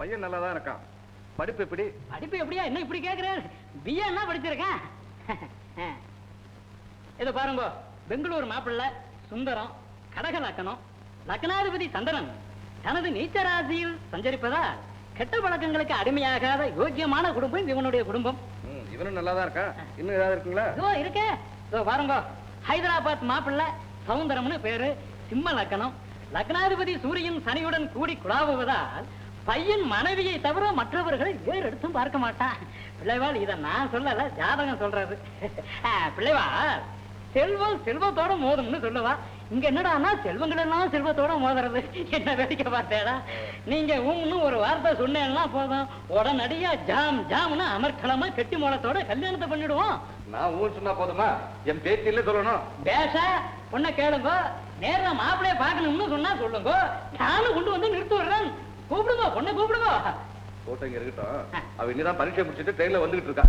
பையன் நல்லா தான் இருக்கான். படிப்பு எப்படி? படிப்பு எப்படியா? என்ன இப்படி கேக்குறேன்? பிஏ என்ன படிச்சிருக்கேன்? இத பாருங்க, பெங்களூர் மாப்பிள்ளை சுந்தரம், கடக லக்கணம், லக்னாதிபதி சந்திரன் தனது நீச்சராசியில் சஞ்சரிப்பதால் கெட்ட பழக்கங்களுக்கு அடிமையாகாத யோக்கியமான குடும்பம் இவனுடைய குடும்பம். இவனும் நல்லா தான் இருக்கா. இன்னும் ஏதாவது இருக்குங்களா? இதோ இருக்கே. இதோ பாருங்க, ஹைதராபாத் மாப்பிள்ளை சவுந்தரம்னு பேரு, சிம்ம லக்கணம், லக்னாதிபதி சூரியன் சனியுடன் கூடி குழாவுவதால் பையன் மனைவியை தவிர மற்றவர்களை வேறு எடுத்தும் பார்க்க மாட்டான். பிள்ளைவாள், இத நான் சொல்லல, ஜாதகம் சொல்றது. பிள்ளைவாள், செல்வம் செல்வத்தோட மோதும்னு சொல்லுவா. இங்க என்னடானா செல்வங்கள் எல்லாம் செல்வத்தோட மோதுறது. என்ன வேடிக்கை பார்த்தேடா? நீங்க ஒரு வார்த்தை சொன்னேன்னா போதும், உடனடியா ஜாம் ஜாம்னு அமர்க்களமா கெட்டி மூலத்தோட கல்யாணத்தை பண்ணிடுவோம். நான் ஊர் சொன்னா போதுமா? என் பேட்டியில சொல்லணும். பேச பொண்ணை கேளுங்க, நேரம் மாப்பிள்ளைய பாக்கணும்னு சொன்னா சொல்லுங்க, நானும் கொண்டு வந்து நிறுத்தி விடுறேன். கூப்பிடுங்க, பொண்ணை கூப்பிடுங்க. போட்டோ இங்க இருக்கட்டும். அவ இன்னுதான் பரீட்சை முடிச்சுட்டு ட்ரெயின்ல வந்துகிட்டு இருக்கா.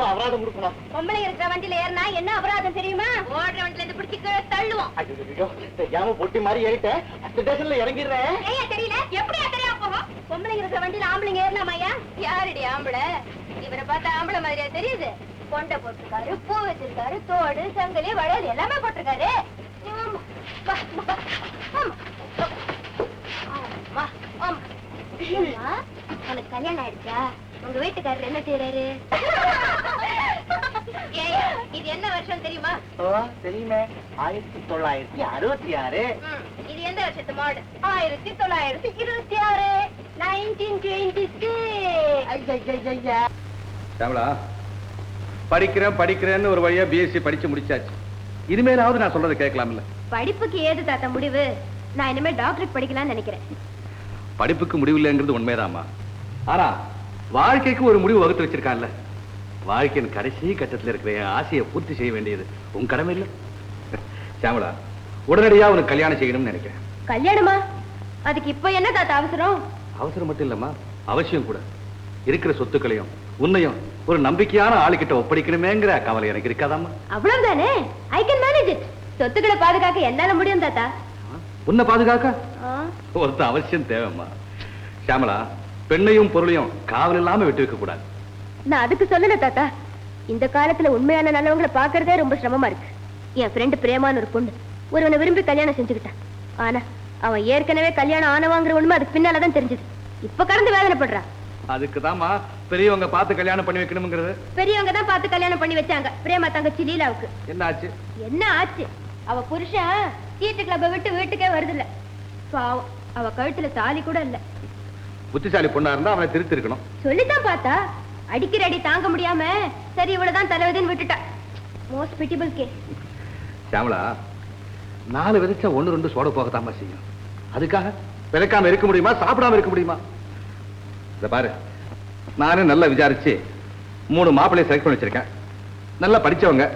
அபராதம் கொடுக்கணும். பொம்பளை இருக்கிற வண்டியில ஏறினா என்ன அபராதம் தெரியுமா? ஓடுற வண்டியில இருந்து பிடிச்சி தள்ளுவோம். பொட்டி மாதிரி ஏறிட்டேன், ஸ்டேஷன்ல இறங்கிடுறேன். தெரியல, எப்படியா தெரியாம போகும்? பொம்பளை இருக்கிற வண்டியில ஆம்பளைங்க ஏறலாமாயா? யாருடைய ஆம்பளை? இவரை பார்த்தா ஆம்பளை மாதிரியா தெரியுது? கொண்டை போட்டிருக்காரு, பூ வச்சிருக்காரு, தோடு, சங்கிலி, வளையல் எல்லாமே போட்டிருக்காரு. உனக்கு கல்யாணம் ஆயிடுச்சா? உங்க வீட்டுக்காரர் என்ன செய்யறாரு? இது என்ன வருஷம் தெரியுமா? தெரியுமே, 1966. இது எந்த வருஷத்து மாடல்? 1926. 1926. தமிழா, படிக்கிறேன் படிக்கிறேன்னு ஒரு வழியா பிஎஸ்சி படிச்சு முடிச்சாச்சு. இனிமேலாவது நான் சொல்றதை கேட்கலாம்ல? படிப்புக்கு ஏது தாத்தா முடிவு? நான் இனிமே டாக்டருக்கு படிக்கலாம்னு நினைக்கிறேன். படிப்புக்கு முடிவு இல்லைங்கிறது உண்மைதாம்மா. ஆனா வாழ்க்கைக்கு ஒரு முடிவு வகுத்து வச்சிருக்கான்ல. வாழ்க்கையின் கடைசி கட்டத்தில் இருக்கிற ஆசையை பூர்த்தி செய்ய வேண்டியது உன் கடமை இல்லை? சாமலா, உடனடியா உனக்கு கல்யாணம் செய்யணும்னு நினைக்கிறேன். கல்யாணமா? அதுக்கு இப்ப என்ன தாத்தா அவசரம்? அவசரம் மட்டும் இல்லம்மா, அவசியம் கூட. இருக்கிற சொத்துக்களையும் உன்னையும் ஒரு நம்பிக்கையான ஆளுகிட்ட ஒப்படைக்கணுமேங்கிற கவலை எனக்கு இருக்காதாம்மா? அவ்வளவுதானே, ஐ கேன் மேனேஜ் இட். சொத்துக்களை பாதுகாக்க என்னால முடியும் தாத்தா. உன்னை பாதுகாக்க ஒருத்த அவசியம் தேவைம்மா. சாமலா, பெண்ணையும் பொருளையும் காவல் இல்லாம விட்டு வைக்க கூடாது. நான் அதுக்கு சொல்லல தாத்தா. இந்த காலத்துல உண்மையான நல்லவங்களை பாக்குறதே ரொம்ப சிரமமா இருக்கு. என் ஃப்ரெண்டு பிரேமான ஒரு பொண்ணு ஒருவனை விரும்பி கல்யாணம் செஞ்சுக்கிட்டான். ஆனா அவன் ஏற்கனவே கல்யாணம் ஆனவாங்கிற உண்மை அதுக்கு பின்னாலதான் தெரிஞ்சது. இப்ப கடந்து வேதனைப்படுறான். அதுக்குதாம்மா பெரியவங்க பார்த்து கல்யாணம் பண்ணி வைக்கணும்ங்கிறது. பெரியவங்க தான் பார்த்து கல்யாணம் பண்ணி வச்சாங்க பிரேமா தங்கச்சி லீலாவுக்கு. என்ன ஆச்சு? என்ன ஆச்சு? அவ புருஷன் சீட்டு கிளப்ப விட்டு வீட்டுக்கே வருதில்ல. பாவம், அவ கழுத்துல தாலி கூட இல்ல. புத்திசாலி பொண்ணா இருந்தா அவனை திருத்தி இருக்கணும். சொல்லித்தான் பார்த்தா, அடிக்கிற அடி தாங்க முடியாம சரி இவ்வளவுதான் தலைவதின்னு விட்டுட்டா. Most பிட்டிபிள் case. சாமலா, 4 விதைச்சா 1-2 சோட போகத்தாமா செய்யும். அதுக்காக விதைக்காம இருக்க முடியுமா? சாப்பிடாம இருக்க முடியுமா? இத பாரு, நானே நல்லா விசாரிச்சு 3 மாப்பிள்ளையை செலக்ட் பண்ணி வச்சிருக்கேன். நல்லா படிச்சவங்க,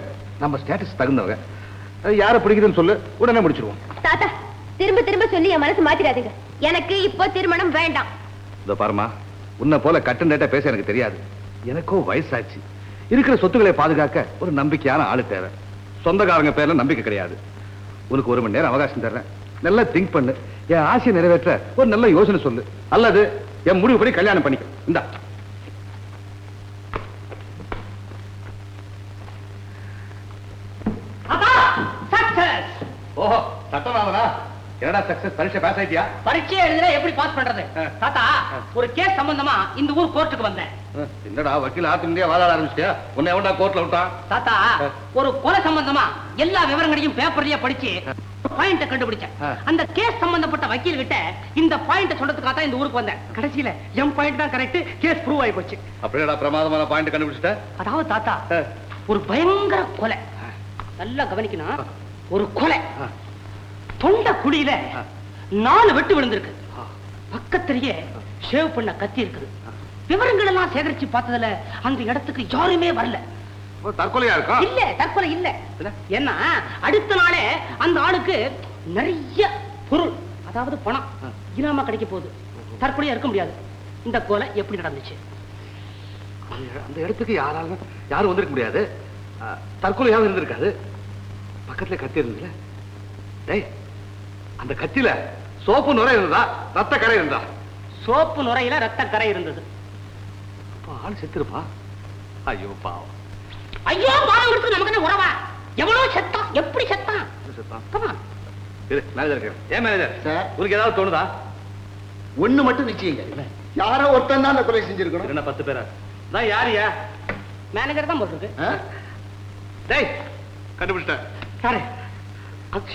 நம்ம ஸ்டேட்டஸ் தகுந்தவங்க. யார பிடிக்குதுன்னு சொல்லு, உடனே முடிச்சிருவோம். தாத்தா, திரும்ப திரும்ப சொல்லி என் மனசு மாத்திராதீங்க. எனக்கு இப்போ திருமணம் வேண்டாம். இதோ பாருமா, உன்னை போல கட்டு நேட்டா பேச எனக்கு தெரியாது. எனக்கோ வயசாச்சு. இருக்கிற சொத்துக்களை பாதுகாக்க ஒரு நம்பிக்கையான ஆளு தேவை. சொந்தக்காரங்க பேர்ல நம்பிக்கை கிடையாது. உனக்கு 1 மணி நேரம் அவகாசம் தர்றேன். நல்லா திங்க் பண்ணு. என் ஆசையை நிறைவேற்ற ஒரு நல்ல யோசனை சொல்லு. அல்லது என் முடிவுபடி கல்யாணம் பண்ணிக்க. இந்தா. ஓஹோ, சட்டமாவனா? என்னடா சக்சஸ்? பரீட்சை பாஸ் ஆயிட்டியா? பரீட்சை எழுதுனா எப்படி பாஸ் பண்றது? தாத்தா, ஒரு கேஸ் சம்பந்தமா இந்த ஊர் கோர்ட்டுக்கு வந்தேன். என்னடா வக்கீல் ஆத்து இந்தியா வாதாட ஆரம்பிச்சிட்டியா? உன்னை எவன்டா கோர்ட்ல விட்டான்? தாத்தா, ஒரு கொலை சம்பந்தமா எல்லா விவரங்களையும் பேப்பர்லயே படிச்சு பாயிண்ட கண்டுபிடிச்சேன். அந்த கேஸ் சம்பந்தப்பட்ட வக்கீல் கிட்ட இந்த பாயிண்ட சொல்றதுக்காக தான் இந்த ஊருக்கு வந்தேன். கடைசியில எம் பாயிண்ட் தான் கரெக்ட், கேஸ் ப்ரூவ் ஆகி போச்சு. அப்படியேடா பிரமாதமான பாயிண்ட் கண்டுபிடிச்சிட்ட? அதாவது தாத்தா, ஒரு பயங்கர கொலை. நல்லா கவனிக்கணும். ஒரு கொலை, தொண்ட குழியில 4 வெட்டு விழுந்திருக்கு. பக்கத்திலேயே ஷேவ் பண்ண கத்தி இருக்குது. விவரங்கள் எல்லாம் சேகரிச்சு பார்த்ததுல அந்த இடத்துக்கு யாருமே வரல. தற்கொலையா இருக்கும். இல்ல தற்கொலை இல்ல. ஏன்னா அடுத்த நாளே அந்த ஆளுக்கு நிறைய பொருள், அதாவது பணம் இனாமா கிடைக்க போகுது. தற்கொலையா இருக்க முடியாது. இந்த கொலை எப்படி நடந்துச்சு? அந்த இடத்துக்கு யாரும் வந்திருக்க முடியாது. தற்கொலையாவும் இருந்திருக்காது. பக்கத்துல கத்தி இருந்ததுல. டேய், அந்த கத்தியில சோப்பு நுரை இருந்ததா ரத்த கரை இருந்தா? சோப்பு நுரையில ரத்த கரை இருந்தது. ஆள் செத்துருப்பா. ஐயோ பாவம். ஐயோ பாவம் இருக்கு. நமக்கு என்ன உறவா? எவ்வளவு செத்தான், எப்படி செத்தான்? மேனேஜர் ஏன் மேனேஜர் உனக்கு ஏதாவது தோணுதா? ஒண்ணு மட்டும் நிச்சயங்க, யாரோ ஒருத்தன் தான் அந்த கொலை செஞ்சிருக்கணும். என்ன 10 பேரா? நான் யாரியா? மேனேஜர் தான் போட்டுருக்கு. டேய், கண்டுபிடிச்சிட்டேன். சாரு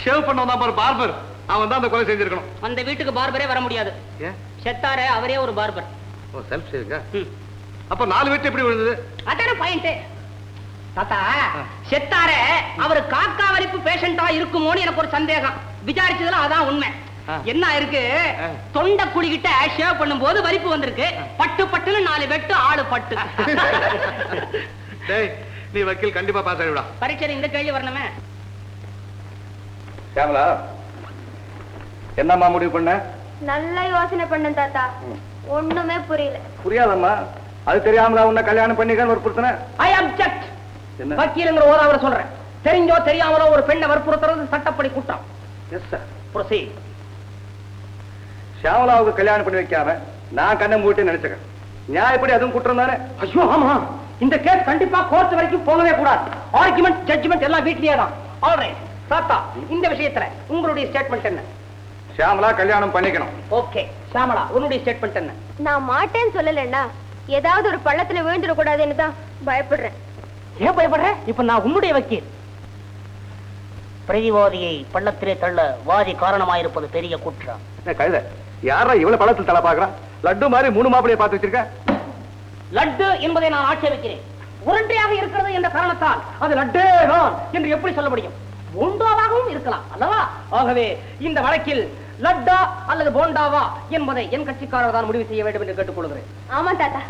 ஷேவ் பண்ண வந்தான் பாரு, பார்பர். அவன் தான் அந்த கொலை செஞ்சிருக்கணும். அந்த வீட்டுக்கு பார்பரே வர முடியாது. செத்தாரே அவரே ஒரு பார்பர். ஓ, செல்ஃப் ஷேவிங்கா? அப்ப 4 வீட்டு எப்படி விழுந்தது? அதான பாயிண்ட். தாத்தா, செத்தாரே அவரு காக்கா வலிப்பு பேஷண்டா இருக்குமோன்னு எனக்கு ஒரு சந்தேகம். விசாரிச்சதுல அதான் உண்மை. என்ன இருக்கு, தொண்டை குடிக்கிட்ட ஷேவ் பண்ணும்போது வலிப்பு வந்திருக்கு. பட்டு பட்டுன்னு 4 வெட்டு ஆளு பட்டு. டேய், நீ வக்கீல் கண்டிப்பா பாஸ் ஆயிடுடா. பரீட்சையில இந்த கேள்வி வரணுமே. கேமலா, என்னம்மா முடிவு பண்ண? நல்ல யோசனை பண்ண தாத்தா, ஒண்ணுமே புரியல. புரியாதம்மா, அது தெரியாமலா உன்னை கல்யாணம் பண்ணிக்க வற்புறுத்தின? I object. வக்கீலுங்கிற ஓதாவர சொல்றேன். தெரிஞ்சோ தெரியாமலோ ஒரு பெண்ணை வற்புறுத்துறது சட்டப்படி குற்றம். Yes sir. ப்ரொசீட். ஷியாமலாவுக்கு கல்யாணம் பண்ணி வைக்காம நான் கண்ணை மூட்டி நினைச்சேன். நியாயப்படி அதுவும் குற்றம் தானே? ஐயோ ஆமா, இந்த கேஸ் கண்டிப்பா கோர்ட் வரைக்கும் போகவே கூடாது. ஆர்குமெண்ட், ஜட்ஜ்மெண்ட் எல்லாம் வீட்லயே தான். ஆல்ரைட் தாத்தா, இந்த விஷயத்துல உங்களுடைய ஸ்டேட்மெண்ட் என்ன? ஷியாமலா கல்யாணம் பண்ணிக்கணும். ஓகே ஷியாமலா, உன்னுடைய ஸ்டேட்மெண்ட் என்ன? நான் மாட்டேன்னு சொல்லலன்னா ஏதாவது ஒரு பள்ளத்துல விழுந்துட கூடாதுன்னு தான் பயப்படுறேன். ஏன் பயப்படுற? இப்ப நான் உன்னுடைய வக்கீல். பிரதிவாதியை பள்ளத்திலே தள்ள வாதி காரணமாயிருப்பது பெரிய குற்றம். கழுத, யாரா இவ்வளவு பள்ளத்தில் தலை பாக்குறான்? லட்டு மாதிரி 3 மாப்பிளைய பார்த்து வச்சிருக்க. லட்டு என்பதை நான் ஆட்சேபிக்கிறேன். உருண்டையாக இருக்கிறது என்ற காரணத்தால் அது லட்டே தான் என்று எப்படி சொல்ல முடியும்? போண்டாவாகவும் இருக்கலாம் அல்லவா? ஆகவே இந்த வழக்கில் லட்டா அல்லது போண்டாவா என்பதை என் கட்சிக்காரர் தான் முடிவு செய்ய வேண்டும் என்று கேட்டுக்கொள்கிறேன். ஆமா தாத்தா,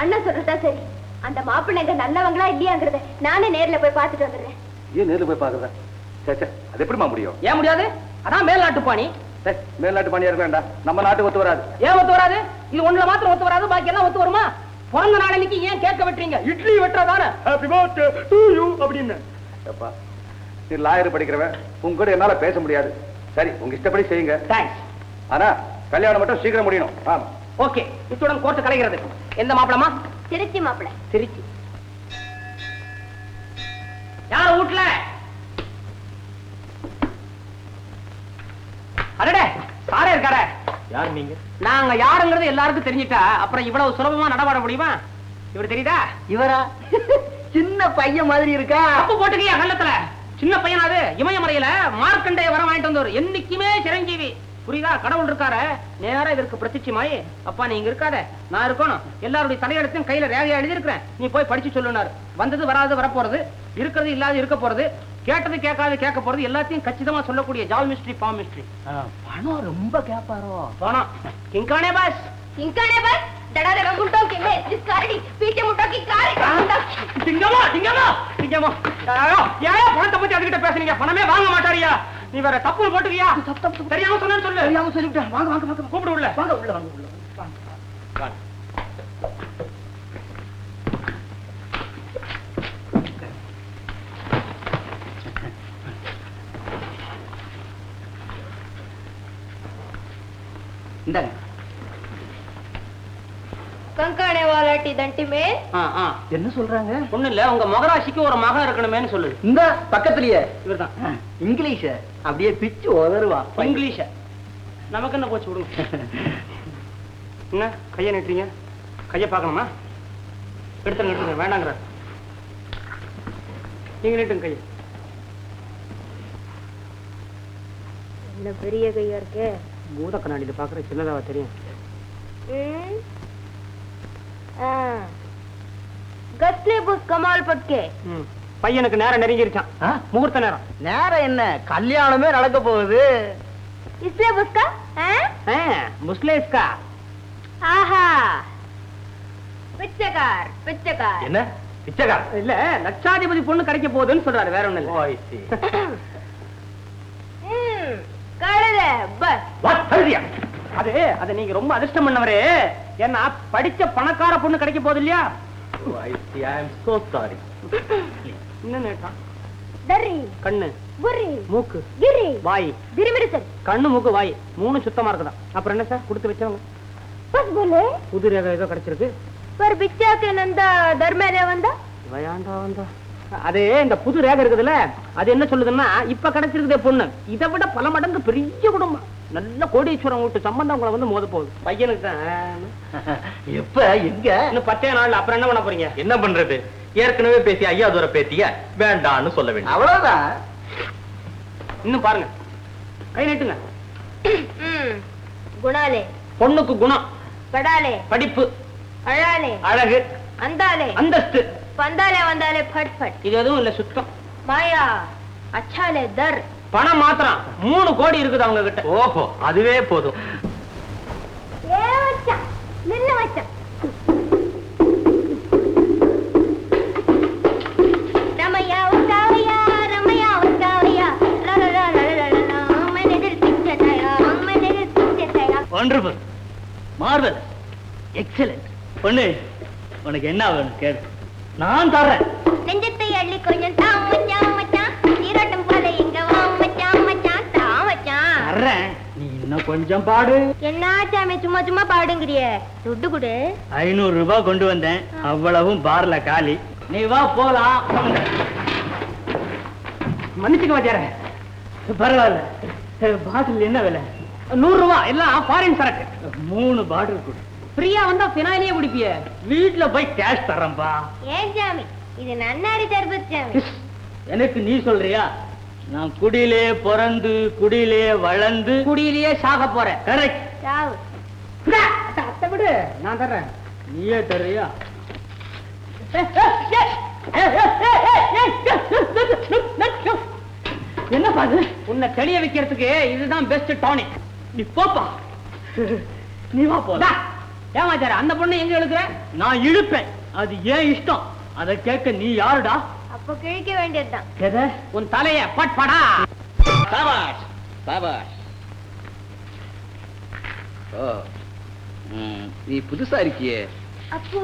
அண்ணன் சொல்றதா சரி. அந்த மாப்பிள்ளைங்க நல்லவங்களா இல்லையாங்கிறத நானே நேர்ல போய் பார்த்துட்டு வந்துடுறேன். ஏன் நேர்ல போய் பாக்குறத? அது எப்படிமா முடியும்? ஏன் முடியாது? அதான் மேல்நாட்டு பாணி. மேல்நாட்டு பாணியா இருக்க வேண்டாம், நம்ம நாட்டுக்கு ஒத்து வராது. ஏன் ஒத்து வராது? இது ஒண்ணுல மாத்திரம் ஒத்து வராது, பாக்கி எல்லாம் ஒத்து வருமா? பிறந்த நாளைக்கு ஏன் கேட்க வெட்டுறீங்க? இட்லி வெட்டுறதானே ஹேப்பி பர்த்டே டு யூ அப்படின்னு. அப்பா, நீ லாயர் படிக்கிறவன், உங்க கூட என்னால பேச முடியாது. சரி, உங்க இஷ்டப்படி செய்யுங்க. தேங்க்ஸ். ஆனா கல்யாணம் மட்டும் சீக்கிரம் முடியணும். ஆமா. ஓகே, இத்துடன் கோர்ட்டு கலைகிறது. எந்த மாப்பிளமா? திருச்சி மாப்பிள்ளை. திருச்சி. யார் வீட்டுல? அடடே, சாரே இருக்கார. யார் நீங்க? நாங்க யாருங்கிறது எல்லாருக்கும் தெரிஞ்சிட்டா அப்புறம் இவ்வளவு சுலபமா நடமாட முடியுமா? இவர் தெரியுதா? இவரா? சின்ன பையன் மாதிரி இருக்கா? தப்பு போட்டுக்கியா கள்ளத்துல? சின்ன பையன் அது. இமயமலையில மார்க்கண்டைய வரம் வாங்கிட்டு வந்தவர். என்னைக்குமே சிரஞ்சீவி. புரியுதா? கடவுள் இருக்கார, நேரா இதற்கு பிரத்யட்சமாயி, அப்பா நீ இங்க இருக்காத, நான் இருக்கணும், எல்லாருடைய தலையெழுத்தையும் கையில ரேகையா எழுதி இருக்கிறேன், நீ போய் படிச்சு சொல்லுனாரு. வந்தது வராது வரப்போறது, இருக்கிறது இல்லாது இருக்க போறது, கேட்டது கேட்காது கேட்க போறது, எல்லாத்தையும் கச்சிதமா சொல்லக்கூடிய ஜால் மிஸ்ட்ரி, பாம் மிஸ்ட்ரி. பணம் ரொம்ப கேட்பாரோ? பணம் கிங்கானே பாஸ். இன்கானே பஸ் डड़ा गुंटों के में जिस कारी पीछे मुट्ठों की कार டிங்கமா டிங்கமா டிங்கமா யாரோ பணத்தை பத்தி அதுகிட்ட பேசுறீங்க? பணமே வாங்க மாட்டாரியா? நீ வேற தப்பு போட்டுக்கியா? தப்பு தெரியாம சொன்னேன்னு சொல்லு. தெரியாம சொல்லிட்டேன். வாங்க வாங்க வாங்க, கூப்பிடு உள்ள. வாங்க உள்ள வாங்க உள்ள வாங்க. இந்தாங்க. कंकाने वाला टी दंटी में என்ன சொல்றாங்க? ஒண்ணு இல்ல, உங்க மகராசிக்கு ஒரு மகன் இருக்கணுமேன்னு சொல்லுது. இந்த பக்கத்துலயே இவர்தான் இங்கிலீஷ அப்படியே பிச்சு உதறுவா. இங்கிலீஷ நமக்கு என்ன போச்சு விடுங்க. என்ன கைய நீட்டுறீங்க? கைய பார்க்கணுமா? எடுத்துங்க எடுத்துங்க, வேண்டாங்கிற. நீங்க நீட்டுங்க கைய. என்ன பெரிய கையா இருக்கு. பூத கண்ணாடியில பாக்குற சின்னதாவா தெரியும். गस्ले बुस कमाल पटके பையனுக்கு நேரம் நெருங்கிருச்சான். முகூர்த்த நேரம். நேரம் என்ன, கல்யாணமே நடக்க போகுது. इसलिए बुसका முஸ்லேஸ்கா. आहा पिच्चकार पिच्चकार என்ன பிச்சைக்கார இல்ல லட்சாதிபதி பொண்ணு கிடைக்க போகுதுன்னு சொல்றாரு, வேற ஒண்ணு இல்ல. கழுத பஸ். அது நீங்க ரொம்ப அதிர்ஷ்டம் பண்ணவரே. ஏன்னா படிச்ச பணக்கார பொண்ணு கிடைக்க போகுது இல்லையா? என்ன தர்ரி கண்ணு, புரி, மூக்கு, கிரி, வாய், திரிமிரிசல். கண்ணு மூக்கு வாய் 3 சுத்தமா இருக்குதா. அப்புறம் என்ன சார் கொடுத்து வச்சவங்க? பஸ் போலே புது ரேகை ஏதோ கிடைச்சிருக்கு. पर बिच्चा के नंदा धर्मेले वंदा வயாண்டா வந்தா. அது இந்த புது ரேகை இருக்குதுல்ல, அது என்ன சொல்லுதுன்னா இப்ப கிடைச்சிருக்குதே பொண்ணு இதை விட பல மடங்கு பெரிய குடும்பம், நல்ல கோடீஸ்வரம் வீட்டு சம்பந்தம் உங்களை வந்து மோத போகுது. பையனுக்கு தான். எப்ப எங்க? இன்னும் 10 நாள். அப்புறம் என்ன பண்ண போறீங்க? என்ன பண்றது? ஏற்கனவே பேசி ஐயா தூர பேத்திய வேண்டான்னு சொல்ல வேண்டும், அவ்வளவுதான். இன்னும் பாருங்க, கை நீட்டுங்க. குணாலே பொண்ணுக்கு குணம், படாலே படிப்பு, அழாலே அழகு, அந்தாலே அந்தஸ்து, பந்தாலே வந்தாலே ஃபட் ஃபட். இது எதுவும் இல்ல சுத்தம். மாயா அச்சாலே தர். பணம் மாத்திரம் 3 கோடி இருக்குது அவங்க கிட்ட. ஓஹோ, அதுவே போதும். ஏ வச்சா நின்னு வச்சா. ரமையா உஸ்காவையா ரமையா உஸ்காவையா லலலலலலலல மனதில் திஞ்சதையா மனதில் திஞ்சதையா. Wonderful, Marvel, excellent. பொண்ணு உனக்கு என்ன வேணும் கேளு, நான் தர்றேன். நெஞ்சத்தை அள்ளி கொஞ்சம் தா மச்சான் மச்சான், நீராட்டம் போல எங்க வா மச்சான் மச்சான் தா மச்சான். தர்றேன், நீ இன்னும் கொஞ்சம் பாடு. என்னாச்சாமே சும்மா சும்மா பாடுங்கிறியே, துட்டு கொடு. 500 ரூபாய் கொண்டு வந்தேன், அவ்வளவும் பார்ல காலி. நீ வா போலாம். மன்னிச்சுக்க வாத்தியார, பரவாயில்ல. பாட்டில் என்ன விலை? 100 ரூபாய், எல்லாம் ஃபாரின் சரக்கு. 3 பாட்டில் கொடு. ஃப்ரீயா வந்தா பினாயிலே குடிப்பிய, வீட்டுல போய் கேஷ் தரம்பா. ஏன் சாமி, இது நன்னாரி தர்பத் சாமி. எனக்கு நீ சொல்றியா? நான் குடியிலே பிறந்து குடியிலே வளர்ந்து குடியிலேயே சாக போறேன். கரெக்ட். சாவு. அத்தை விடு, நான் தர்றேன். நீயே தர்றியா? என்ன பாது, உன்னை தெளிய வைக்கிறதுக்கு இதுதான் பெஸ்ட் டானிக். நீ போப்பா, நீ வா போல. ஏமாச்சார, அந்த பொண்ணு எங்க இழுக்கிற? நான் இழுப்பேன், அது ஏன் இஷ்டம். அதை கேட்க நீ யாருடா? அப்ப கிழிக்க வேண்டியதுதான். எதை? உன் தலைய பட்படா. சாபாஷ் சாபாஷ். ஓ, நீ புதுசா இருக்கியே. அப்போ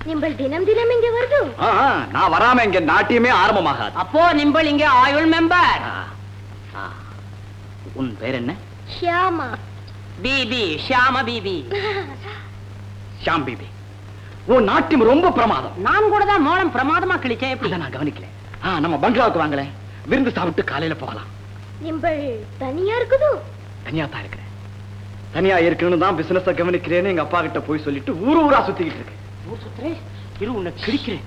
நிம்பள் தினம் தினம் இங்க வருது. நான் வராம இங்க நாட்டியமே ஆரம்பமாகாது. அப்போ நிம்பள் இங்க ஆயுள் மெம்பர். உன் பேர் என்ன? ஷியாமா. பிபி, ஷியாமா பிபி. ஷாம் பிபி, உன் நாட்டியம் ரொம்ப பிரமாதம். நான் கூட தான் மோளம் பிரமாதமா கிழிச்சேன். எப்படி? நான் கவனிக்கல. நம்ம பங்களாவுக்கு வாங்கல, விருந்து சாப்பிட்டு காலையில போகலாம். நிம்பள் தனியா இருக்குது. தனியா தான் இருக்கிறேன். தனியா இருக்கணும் தான் பிசினஸ் கவனிக்கிறேன்னு எங்க அப்பா கிட்ட போய் சொல்லிட்டு ஊரு ஊரா சுத்திக்கிட்டு இருக்கேன். ஊர் சுத்துறேன், இரு உன்னை கிழிக்கிறேன்.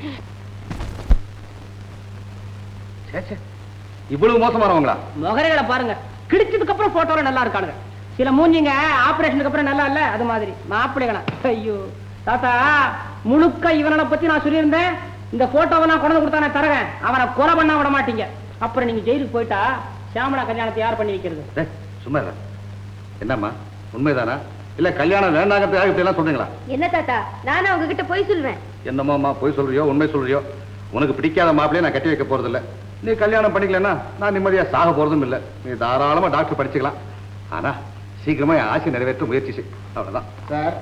இவ்வளவு மோசமானவங்களா? முகரைகளை பாருங்க, கிழிச்சதுக்கு அப்புறம் போட்டோல நல்லா இருக்கானுங்க. சில மூஞ்சிங்க ஆபரேஷனுக்கு அப்புறம் நல்லா இல்ல, அது மாதிரி மாப்பிள்ளைகளா. ஐயோ தாத்தா, முழுக்க இவனை பத்தி நான் சொல்லியிருந்தேன். இந்த போட்டோவை நான் கொண்டு கொடுத்தானே தரேன், அவனை கொலை பண்ண விட மாட்டீங்க. அப்புறம் நீங்க ஜெயிலுக்கு போயிட்டா சியாமளா கல்யாணத்தை யார் பண்ணி வைக்கிறது? சும்மா என்னம்மா, உண்மைதானா இல்ல கல்யாணம் வேண்டாங்கிறதுக்காக எல்லாம் சொல்றீங்களா? என்ன தாத்தா, நானும் உங்ககிட்ட போய் சொல்லுவேன். என்னம்மா போய் சொல்றியோ உண்மை சொல்றியோ? உனக்கு பிடிக்காத மாப்பிள்ளைய நான் கட்டி வைக்க போறது இல்ல. நீ கல்யாணம் பண்ணிக்கலன்னா நான் நிம்மதியா சாக போறதும் இல்ல. நீ தாராளமா டாக்டர் படிச்சுக்கலாம். ஆனா சீக்கிரமா என் ஆசை நிறைவேற்ற முயற்சி செய், அவ்வளவுதான். சார்,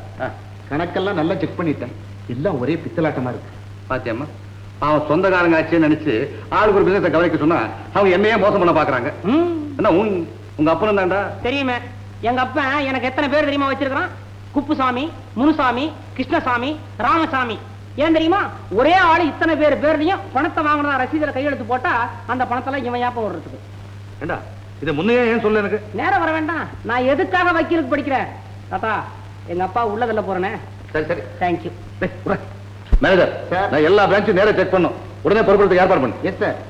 கணக்கெல்லாம் நல்லா செக் பண்ணிட்டேன், எல்லாம் ஒரே பித்தலாட்டமா இருக்கு. பாத்தியம்மா, அவன் சொந்தக்காரங்க ஆச்சுன்னு நினைச்சு ஆளுக்கு ஒரு பிசினஸை கவனிக்க சொன்னா அவங்க என்னையே மோசம் பண்ண பாக்குறாங்க. என்ன உங்க அப்பனும் தான்டா? தெரியுமே, எங்க அப்பா எனக்கு எத்தனை பேர் தெரியுமா வச்சிருக்கான்? குப்புசாமி, முனுசாமி, கிருஷ்ணசாமி, ராமசாமி. ஏன் தெரியுமா? ஒரே ஆளு இத்தனை பேர்லயும் பணத்தை வாங்கினா ரசீதுல கையெழுத்து போட்டா அந்த பணத்தெல்லாம் இவன் யாப்பம் வர்றதுக்கு. ஏண்டா இதை முன்னே ஏன் சொல்ல? எனக்கு நேரம் வர வேண்டாம், நான் எதுக்காக வக்கீலுக்கு படிக்கிறேன்? தாத்தா, எங்க அப்பா உள்ளதில்ல போறேனே. சரி சரி, தேங்க்யூ. மேனேஜர், நான் எல்லா பிரான்ச்சும் நேரா செக் பண்ணும், உடனே பொறுப்படுத்த ஏற்பாடு பண்ணு. Yes sir.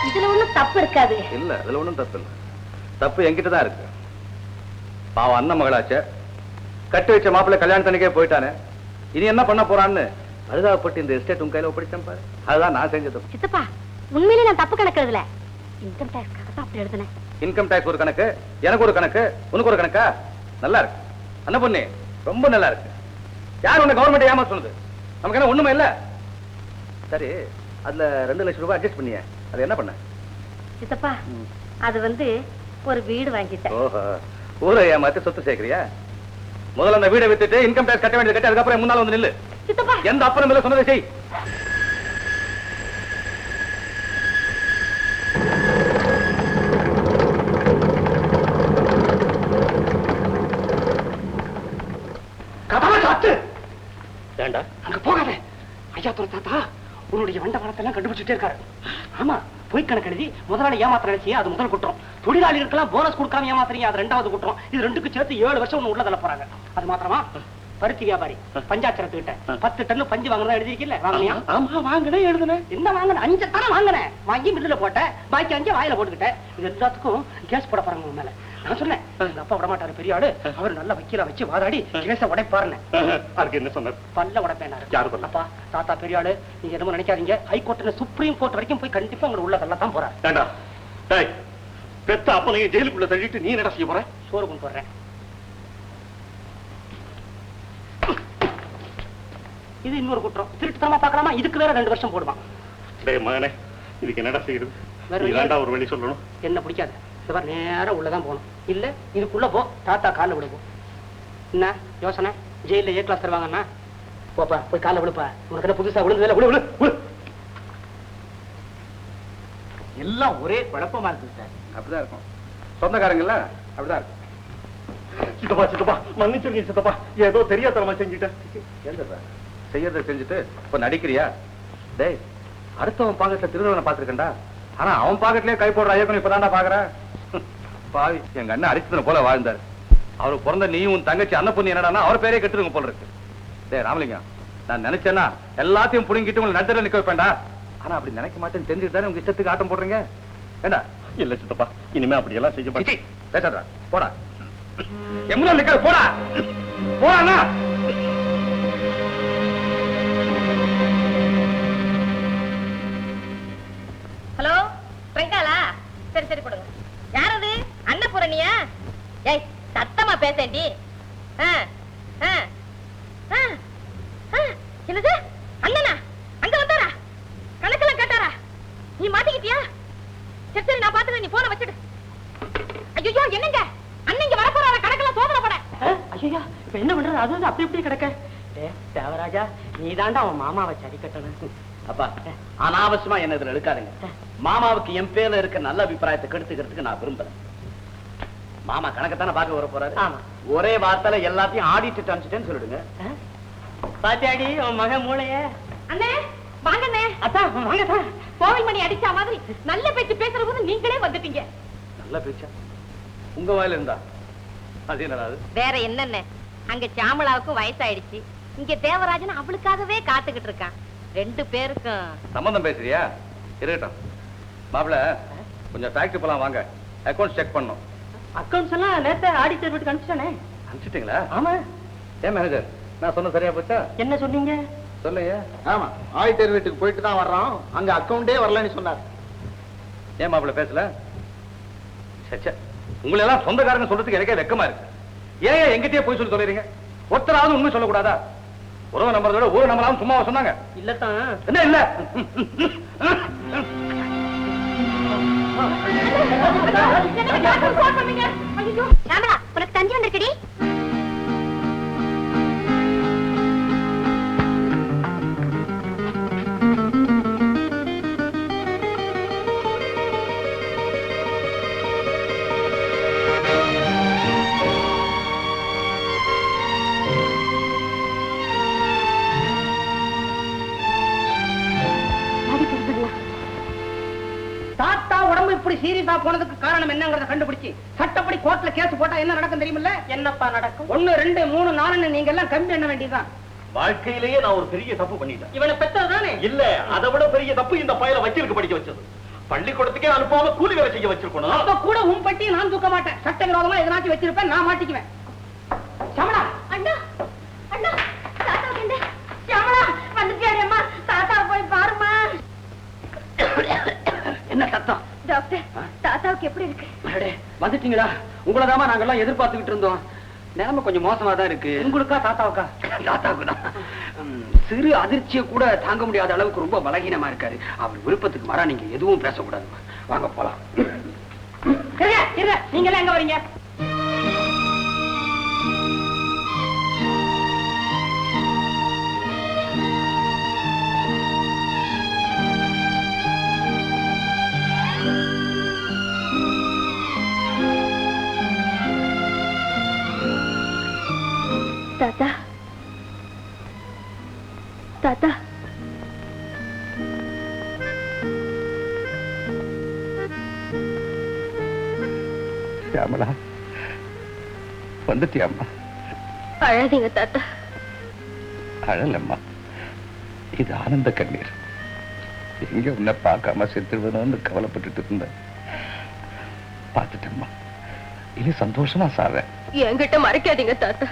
இதுல ஒண்ணும் தப்பு இருக்காது. இல்ல அதுல ஒண்ணும் தப்பு இல்ல. தப்பு என்கிட்ட தான் இருக்கு. பாவம் அண்ணன் மகளாச்சே, கட்டி வச்ச மாப்பிள்ளை கல்யாணத்தனிக்கே போயிட்டானே, இனி என்ன பண்ண போறான்னு பரிதாபப்பட்டு இந்த எஸ்டேட் உங்க கையில ஒப்படைச்சேன் பாரு. அதுதான் நான் செஞ்சது. சித்தப்பா, உண்மையிலே நான் தப்பு கணக்கு எழுதல. இன்கம் டாக்ஸ்க்காக தான் அப்படி எழுதுனேன். இன்கம் டாக்ஸ் ஒரு கணக்கு, எனக்கு ஒரு கணக்கு, உனக்கு ஒரு கணக்கா? நல்லா இருக்கு அண்ணன் பொண்ணு, ரொம்ப நல்லா இருக்கு. யார் உன்னை கவர்மெண்ட் ஏமா சொன்னது? நமக்கு என்ன ஒண்ணுமே இல்ல. சரி, அதுல 2 லட்சம் ரூபாய் அட்ஜஸ்ட் பண்ணிய, அது என்ன பண்ண? சித்தப்பா, அது ஒரு வீடு வாங்கிட்டேன். ஓஹோ, ஊரை ஏமாத்தி சொத்து சேர்க்கிறியா? முதல்ல அந்த வீடை வித்துட்டு இன்கம் டாக்ஸ் கட்ட வேண்டியது கட்டி, அதுக்கப்புறம் முன்னால வந்து நில்லு. சித்தப்பா, எந்த அப்புறம் இல்ல சொன்னதை செய். கதவை சாத்து. ஏண்டா அங்க போகாத. ஐயா தாத்தா உன்னுடைய வண்ட வளத்தெல்லாம் கண்டுபிடிச்சிட்டே இருக்காரு. ஆமா, பொய் கணக்கு எழுதி முதலாளி ஏமாத்த நினைச்சியே, அது முதல் குற்றம். தொழிலாளிகளுக்கெல்லாம் போனஸ் கொடுக்காம ஏமாத்துறீங்க, அது 2வது குற்றம். இது 2க்கும் சேர்த்து 7 வருஷம் ஒண்ணு உள்ள தள்ள போறாங்க. அது மாத்திரமா, பருத்தி வியாபாரி பஞ்சாட்சரத்துக்கிட்ட 10 டன் பஞ்சு வாங்குறதா எழுதிருக்கீல்ல, வாங்கினியா? ஆமா, வாங்கினேன், எழுதுனேன். என்ன வாங்கின? 5 தானே வாங்கினேன். வாங்கி மில்லுல போட்டேன், பாக்கி 5 வாயில போட்டுக்கிட்டேன். இது எல்லாத்துக்கும் கேஸ் போட போறாங்க உன் மேல. நான் சொன்னேன், எங்க அப்பா விட மாட்டாரு, பெரிய ஆளு, அவர் நல்ல வக்கீலா வச்சு வாதாடி கேஸ உடைப்பாருன்னு. அதுக்கு என்ன சொன்னார்? பல்ல உடைப்பேனாரு. யாரு சொன்னா? அப்பா தாத்தா பெரிய ஆளு, நீங்க என்னமோ நினைக்காதீங்க. ஹைகோர்ட்ல சுப்ரீம் கோர்ட் வரைக்கும் போய் கண்டிப்பா உங்களை உள்ள தள்ளத்தான் போறாரு. ஏண்டா டேய், பெத்த அப்பனையும் ஜெயிலுக்குள்ள தள்ளிட்டு நீ என்ன செய்ய போற? சோறு கொண்டு போடுறேன். இது இன்னொரு குற்றம். திருட்டுத்தனமா பார்க்கலாமா? இதுக்கு வேற 2 வருஷம் போடுவான். டேய் மகனே, இதுக்கு என்னடா செய்யுது? வேற நீ தாண்டா ஒரு வழி சொல்லணும். என்ன பிடிக்காது, இவர் நேரா உள்ளதான் போகணும். இல்ல இதுக்குள்ள போ, தாத்தா காலில் விடுவோம். என்ன யோசனை? ஜெயில A கிளாஸ் தருவாங்கன்னா போப்பா, போய் காலில் விழுப்பா. உனக்கு என்ன புதுசா விழுந்ததில்ல? விழு விழு விழு. எல்லாம் ஒரே குழப்பமா இருக்கு சார். அப்படிதான் இருக்கும். சொந்தக்காரங்கல்ல அப்படிதான் இருக்கும். சித்தப்பா சித்தப்பா மன்னிச்சிருக்கீங்க சித்தப்பா, ஏதோ தெரியாதனமா செஞ்சுட்டேன். ஏன் செய்யறதை செஞ்சுட்டு இப்ப நடிக்கிறியா? டேய், அடுத்தவன் பாக்கெட்ல திருநவனை பாத்துருக்கேன்டா, ஆனா அவன் பாக்கெட்லயே கை போடுற ஐயப்பன் இப்பதான்டா பாக்குறேன். பாவி, எங்க அண்ணன் அடிச்சதுன போல வாழ்ந்தாரு. அவருக்கு பிறந்த நீயும் உன் தங்கச்சி அண்ணன் பொண்ணு என்னடா அவர் பேரே கெட்டுருங்க போல இருக்கு. டேய் ராமலிங்கம், நான் நினைச்சேன்னா எல்லாத்தையும் புடுங்கிட்டு உங்களை நடுத்தர நிக்க வைப்பேன்டா. ஆனா அப்படி நினைக்க மாட்டேன்னு தெரிஞ்சுட்டு தானே உங்க இஷ்டத்துக்கு ஆட்டம் போடுறீங்க. ஏண்டா? இல்ல சித்தப்பா, இனிமே அப்படி எல்லாம் செய்ய மாட்டேன். பேசாதடா, போடா. எம்முல நிக்க, போடா போடா. ஹலோ, பிரியங்காளா? சரி சரி கொடுங்க. யார் அது? அன்னபூரணியா? ஏய், சத்தமா பேசேண்டி. என்னது? அண்ணனா அங்க வந்தாரா? கணக்கெல்லாம் கேட்டாரா? நீ மாட்டிக்கிட்டியா? சரி சரி, நான் பாத்துக்கிறேன், நீ போன வச்சுடு. ஐயோ, என்னங்க அண்ணன் இங்க வர போறாரா? கணக்கெல்லாம் சோதனை பட. ஐயா, இப்ப என்ன பண்றது? அது அப்படி இப்படி கிடக்க. தேவராஜா, நீ தாண்டா அவன் மாமாவை சரி கட்டணும். அப்பா, அனாவசியமா என்ன இதுல எடுக்காதுங்க. மாமாவுக்கு என் பேர்ல இருக்க நல்ல அபிப்பிராயத்தை கெடுத்துக்கிறதுக்கு நான் விரும்பல. மாமா கணக்கத்தானே பார்க்க வர போறாரு. ஆமா. ஒரே வார்த்தையில எல்லாத்தையும் ஆடிட்டு அனுப்பிச்சிட்டேன்னு சொல்லிடுங்க. பாத்தியாடி உன் மகன் மூளைய? அண்ணே வாங்கண்ணே. அதான் வாங்க. கோவில் மணி அடிச்சா மாதிரி நல்ல பேச்சு பேசுற போது நீங்களே வந்துட்டீங்க. நல்ல பேச்சா உங்க வாயில இருந்தா? அது என்னடா? வேற என்னென்ன, அங்க சாமளாவுக்கும் வயசாயிடுச்சு, இங்க தேவராஜன் அவளுக்காகவே காத்துக்கிட்டு இருக்கான். 2 பேருக்கும் சம்பந்தம் பேசுறியா? இருக்கட்டும் மாப்பிள, கொஞ்சம் ஃபேக்டரி போலாம் வாங்க, அக்கௌண்ட்ஸ் செக் பண்ணணும். அக்கௌண்ட்ஸ் எல்லாம் நேத்து ஆடிட்டர் வீட்டுக்கு அனுப்பிச்சிட்டானே. அனுப்பிச்சிட்டீங்களா? ஆமா. ஏன் மேனேஜர், நான் சொன்ன சரியா போச்சா? என்ன சொன்னீங்க? சொல்லுங்க. ஆமா, ஆடிட்டர் வீட்டுக்கு போயிட்டு தான் வர்றோம், அங்க அக்கவுண்டே வரலன்னு சொன்னார். ஏன் மாப்பிள பேசல? சச்சா, உங்களை எல்லாம் சொந்தக்காரங்க சொல்றதுக்கு எனக்கே வெக்கமா இருக்கு. ஏன் எங்கிட்டயே போய் சொல்லி சொல்றீங்க? ஒருத்தராவது உண்மை சொல்லக்கூடாதா? உறவு நம்பறதோட ஊர் நம்பலாம் சும்மாவா சொன்னாங்க? இல்லத்தான். என்ன இல்ல? உனக்கு தஞ்சி வந்திருக்கடி. தாத்தா உடம்பு இப்படி சீரியஸா போனதுக்கு காரணம் என்னங்கறத கண்டுபிடிச்சு சட்டப்படி கோர்ட்ல கேஸ் போட்டா என்ன நடக்கும் தெரியுமில்ல? என்னப்பா நடக்கும்? 1 2 3 4 நீங்க எல்லாம் கம்பி என்ன வேண்டியதுதான். வாழ்க்கையிலேயே நான் ஒரு பெரிய தப்பு பண்ணிட்டேன். இவனை பெத்ததுதானே? இல்ல, அதை விட பெரிய தப்பு இந்த பயல வக்கீலுக்கு படிக்க வச்சது. பள்ளிக்கூடத்துக்கே அனுப்பாம கூலி வேலை செய்ய வச்சிருக்கணும். அப்ப கூட உன் பட்டியை நான் தூக்க மாட்டேன். சட்ட விரோதமா எதனாச்சும் வச்சிருப்பேன், நான் மாட்டிக்குவேன். சமலா, அண்ணா அண்ணா, தாத்தாவுக்கு என்ன? ஷியாமளா வந்துட்டியாடி அம்மா, தாத்தா போய் பாருமா. என்ன சத்தம்? டாக்டர், தாத்தாவுக்கு எப்படி இருக்கு? அடடே, வந்துட்டீங்களா? உங்களதாமா நாங்கெல்லாம் எதிர்பார்த்துக்கிட்டு இருந்தோம். நிலைமை கொஞ்சம் மோசமா தான் இருக்கு. உங்களுக்கா தாத்தாவுக்கா? தாத்தாவுக்கு தான். சிறு அதிர்ச்சியை கூட தாங்க முடியாத அளவுக்கு ரொம்ப பலகீனமா இருக்காரு. அவர் விருப்பத்துக்கு மாறா நீங்க எதுவும் பேசக்கூடாது. வாங்க போலாம். நீங்க எல்லாம் எங்க வரீங்க? தாத்தா தாத்தா, ஷியாமளா, வந்துட்டியாம்மா? அழாதீங்க தாத்தா. அழலம்மா, இது ஆனந்த கண்ணீர். எங்க உன்னை பார்க்காம செத்துடுவனோன்னு கவலைப்பட்டுட்டு இருந்தேன். பார்த்துட்டேம்மா, இனி சந்தோஷமா சாவேன். என்கிட்ட மறைக்காதீங்க தாத்தா.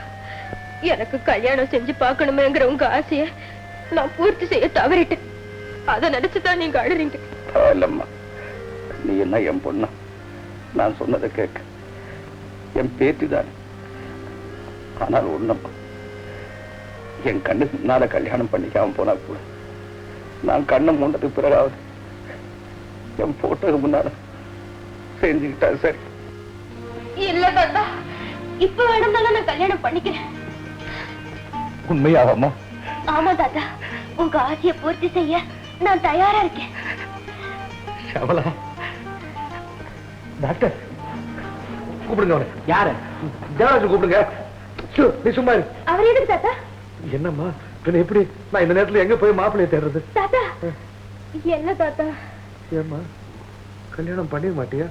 எனக்கு கல்யாணம் செஞ்சு பார்க்கணுமேங்கிற உங்க ஆசைய நான் பூர்த்தி செய்ய தவறிட்டேன். அதை நினைச்சுதான் நீங்க அழுறீங்க. இல்லம்மா, நீ என்ன என் பொண்ணா? நான் சொன்னதை கேட்க என் பேத்திதான். ஆனால் ஒண்ணம்மா, என் கண்ணு முன்னால கல்யாணம் பண்ணிக்காம போனா கூட நான் கண்ணை மூண்டதுக்கு பிறகாவது என் போட்டோக்கு முன்னால செஞ்சுக்கிட்டா சரி. இல்ல தாத்தா, இப்ப வேணும்னாலும் நான் கல்யாணம் பண்ணிக்கிறேன். உண்மையாவம்மா? ஆமா தாத்தா, உங்க ஆசையை பூர்த்தி செய்ய நான் தயாரா இருக்கேன். ஷியாமளா, டாக்டர் கூப்பிடுங்க. அவனை. யாரு? தேவராஜ் கூப்பிடுங்க. நீ சும்மா இரு. அவர் எதுக்கு தாத்தா? என்னம்மா பின்ன எப்படி நான் இந்த நேரத்துல எங்க போய் மாப்பிள்ளைய தேடுறது? தாத்தா என்ன தாத்தா? ஏம்மா, கல்யாணம் பண்ணிட மாட்டியா?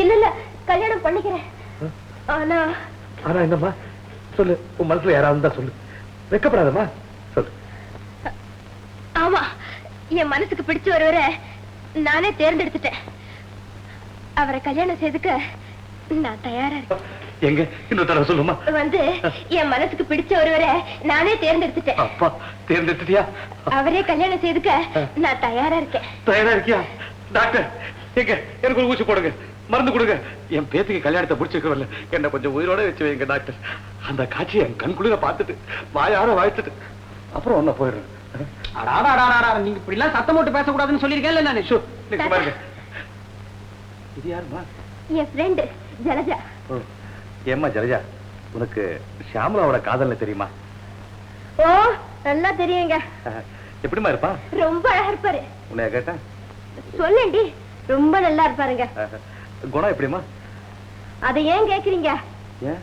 இல்ல இல்ல, கல்யாணம் பண்ணிக்கிறேன். ஆனா ஆனா என்னம்மா சொல்லு, உன் மனசுல யாராவது தான் சொல்லு, வெக்கப்படாதம்மா சொல்லு. ஆமா, என் மனசுக்கு பிடிச்ச ஒருவரை நானே தேர்ந்தெடுத்துட்டேன். அவரை கல்யாணம் செய்துக்க நான் தயாரா இருக்கேன். எங்க இன்னொரு தடவை சொல்லுமா? வந்து என் மனசுக்கு பிடிச்ச ஒருவரை நானே தேர்ந்தெடுத்துட்டேன். அப்பா, தேர்ந்தெடுத்துட்டியா? அவரே கல்யாணம் செய்துக்க நான் தயாரா இருக்கேன். தயாரா இருக்கியா? டாக்டர், எங்க எனக்கு ஒரு ஊசி போடுங்க, மருந்து கொடுங்க. என் பேத்திக்கு கல்யாணத்தை முடிச்சிருக்கவில்லை, என்ன கொஞ்சம் உயிரோட வச்சு வைங்க டாக்டர். அந்த காட்சியை என் கண்குளிர பார்த்துட்டு வாயார வாழ்த்துட்டு அப்புறம் ஒன்ன போயிடுறேன். நீங்க இப்படி எல்லாம் சத்தம் போட்டு பேசக்கூடாதுன்னு சொல்லிருக்கேன் நானு. பாருங்க, இது யாருமா? என் ஃப்ரெண்ட் ஜலஜா. ஏம்மா ஜலஜா, உனக்கு ஷியாமளாவோட காதல்ல தெரியுமா? ஓ, நல்லா தெரியுங்க. எப்படிமா இருப்பா? ரொம்ப அழகா இருப்பாரு. உன்னைய கேட்டா சொல்லேண்டி, ரொம்ப நல்லா இருப்பாருங்க. குணம் எப்படிமா? அதை ஏன் கேக்குறீங்க? ஏன்?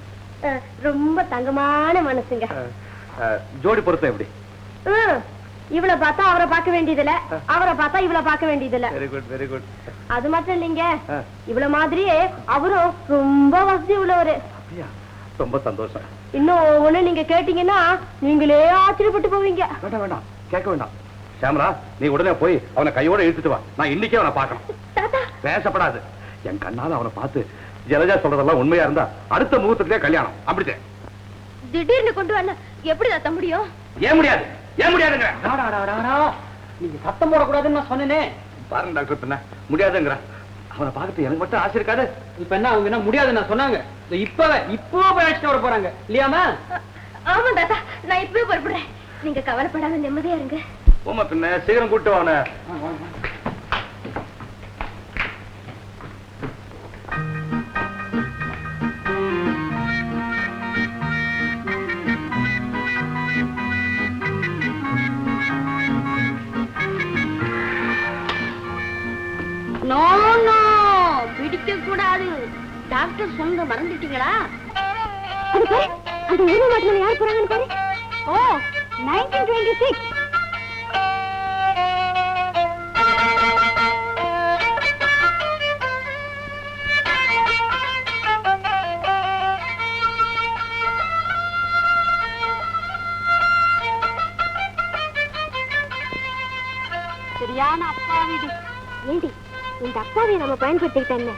ரொம்ப தங்கமான மனசுங்க. ஜோடி பொருத்தம் எப்படி? இவளை பார்த்தா அவரை பார்க்க வேண்டியதில்ல, அவரை பார்த்தா இவளை பார்க்க வேண்டியதில்ல. Very good, very good. அது மட்டும் இல்லைங்க, இவள மாதிரியே அவரும் ரொம்ப வசதி உள்ளவரு. ரொம்ப சந்தோஷம். இன்னும் ஒண்ணு நீங்க கேட்டீங்கன்னா நீங்களே ஆச்சரியப்பட்டு போவீங்க. வேண்டாம் வேண்டாம், கேட்க வேண்டாம். ஷியாமளா, நீ உடனே போய் அவனை கையோட இழுத்துட்டு வா. நான் இன்னைக்கே அவனை பார்க்கணும். பேசப்படாது. என் கண்ணால அவனை பார்த்து ஜலஜா சொல்றதெல்லாம் உண்மையா இருந்தா அடுத்த முகூர்த்தத்திலே கல்யாணம். அப்படித்தேன். திடீர்னு கொண்டு வர எப்படி தத்த முடியும்? ஏன் முடியாது? ஏன் முடியாதுங்க? நீங்க சத்தம் போடக்கூடாதுன்னு நான் சொன்னேனே. பாருங்க டாக்டர், பின்ன முடியாதுங்கிற. அவனை பார்த்துட்டு எனக்கு மட்டும் ஆசை இருக்காது. இப்ப என்ன அவங்க என்ன முடியாதுன்னு நான் சொன்னாங்க? இப்போ போய் அழைச்சிட்டு வர போறாங்க இல்லையாமா? ஆமா தாத்தா, நான் இப்பவே புறப்படுறேன். நீங்க கவலைப்படாம நிம்மதியா இருங்க. போமா, பின்ன சீக்கிரம் கூட்டு அவனை. பிடிக்க கூடாது. டாக்டர் சொன்ன மறந்துட்டீங்களா? அந்த ஊர் மாட்டுல யார் போறாங்கன்னு பாரு. ஓ, 1926. சரியா? சரியான அப்பாவிடி. ஏண்டி இந்த அப்பாவை நம்ம பயன்படுத்திக்கிட்டேன்.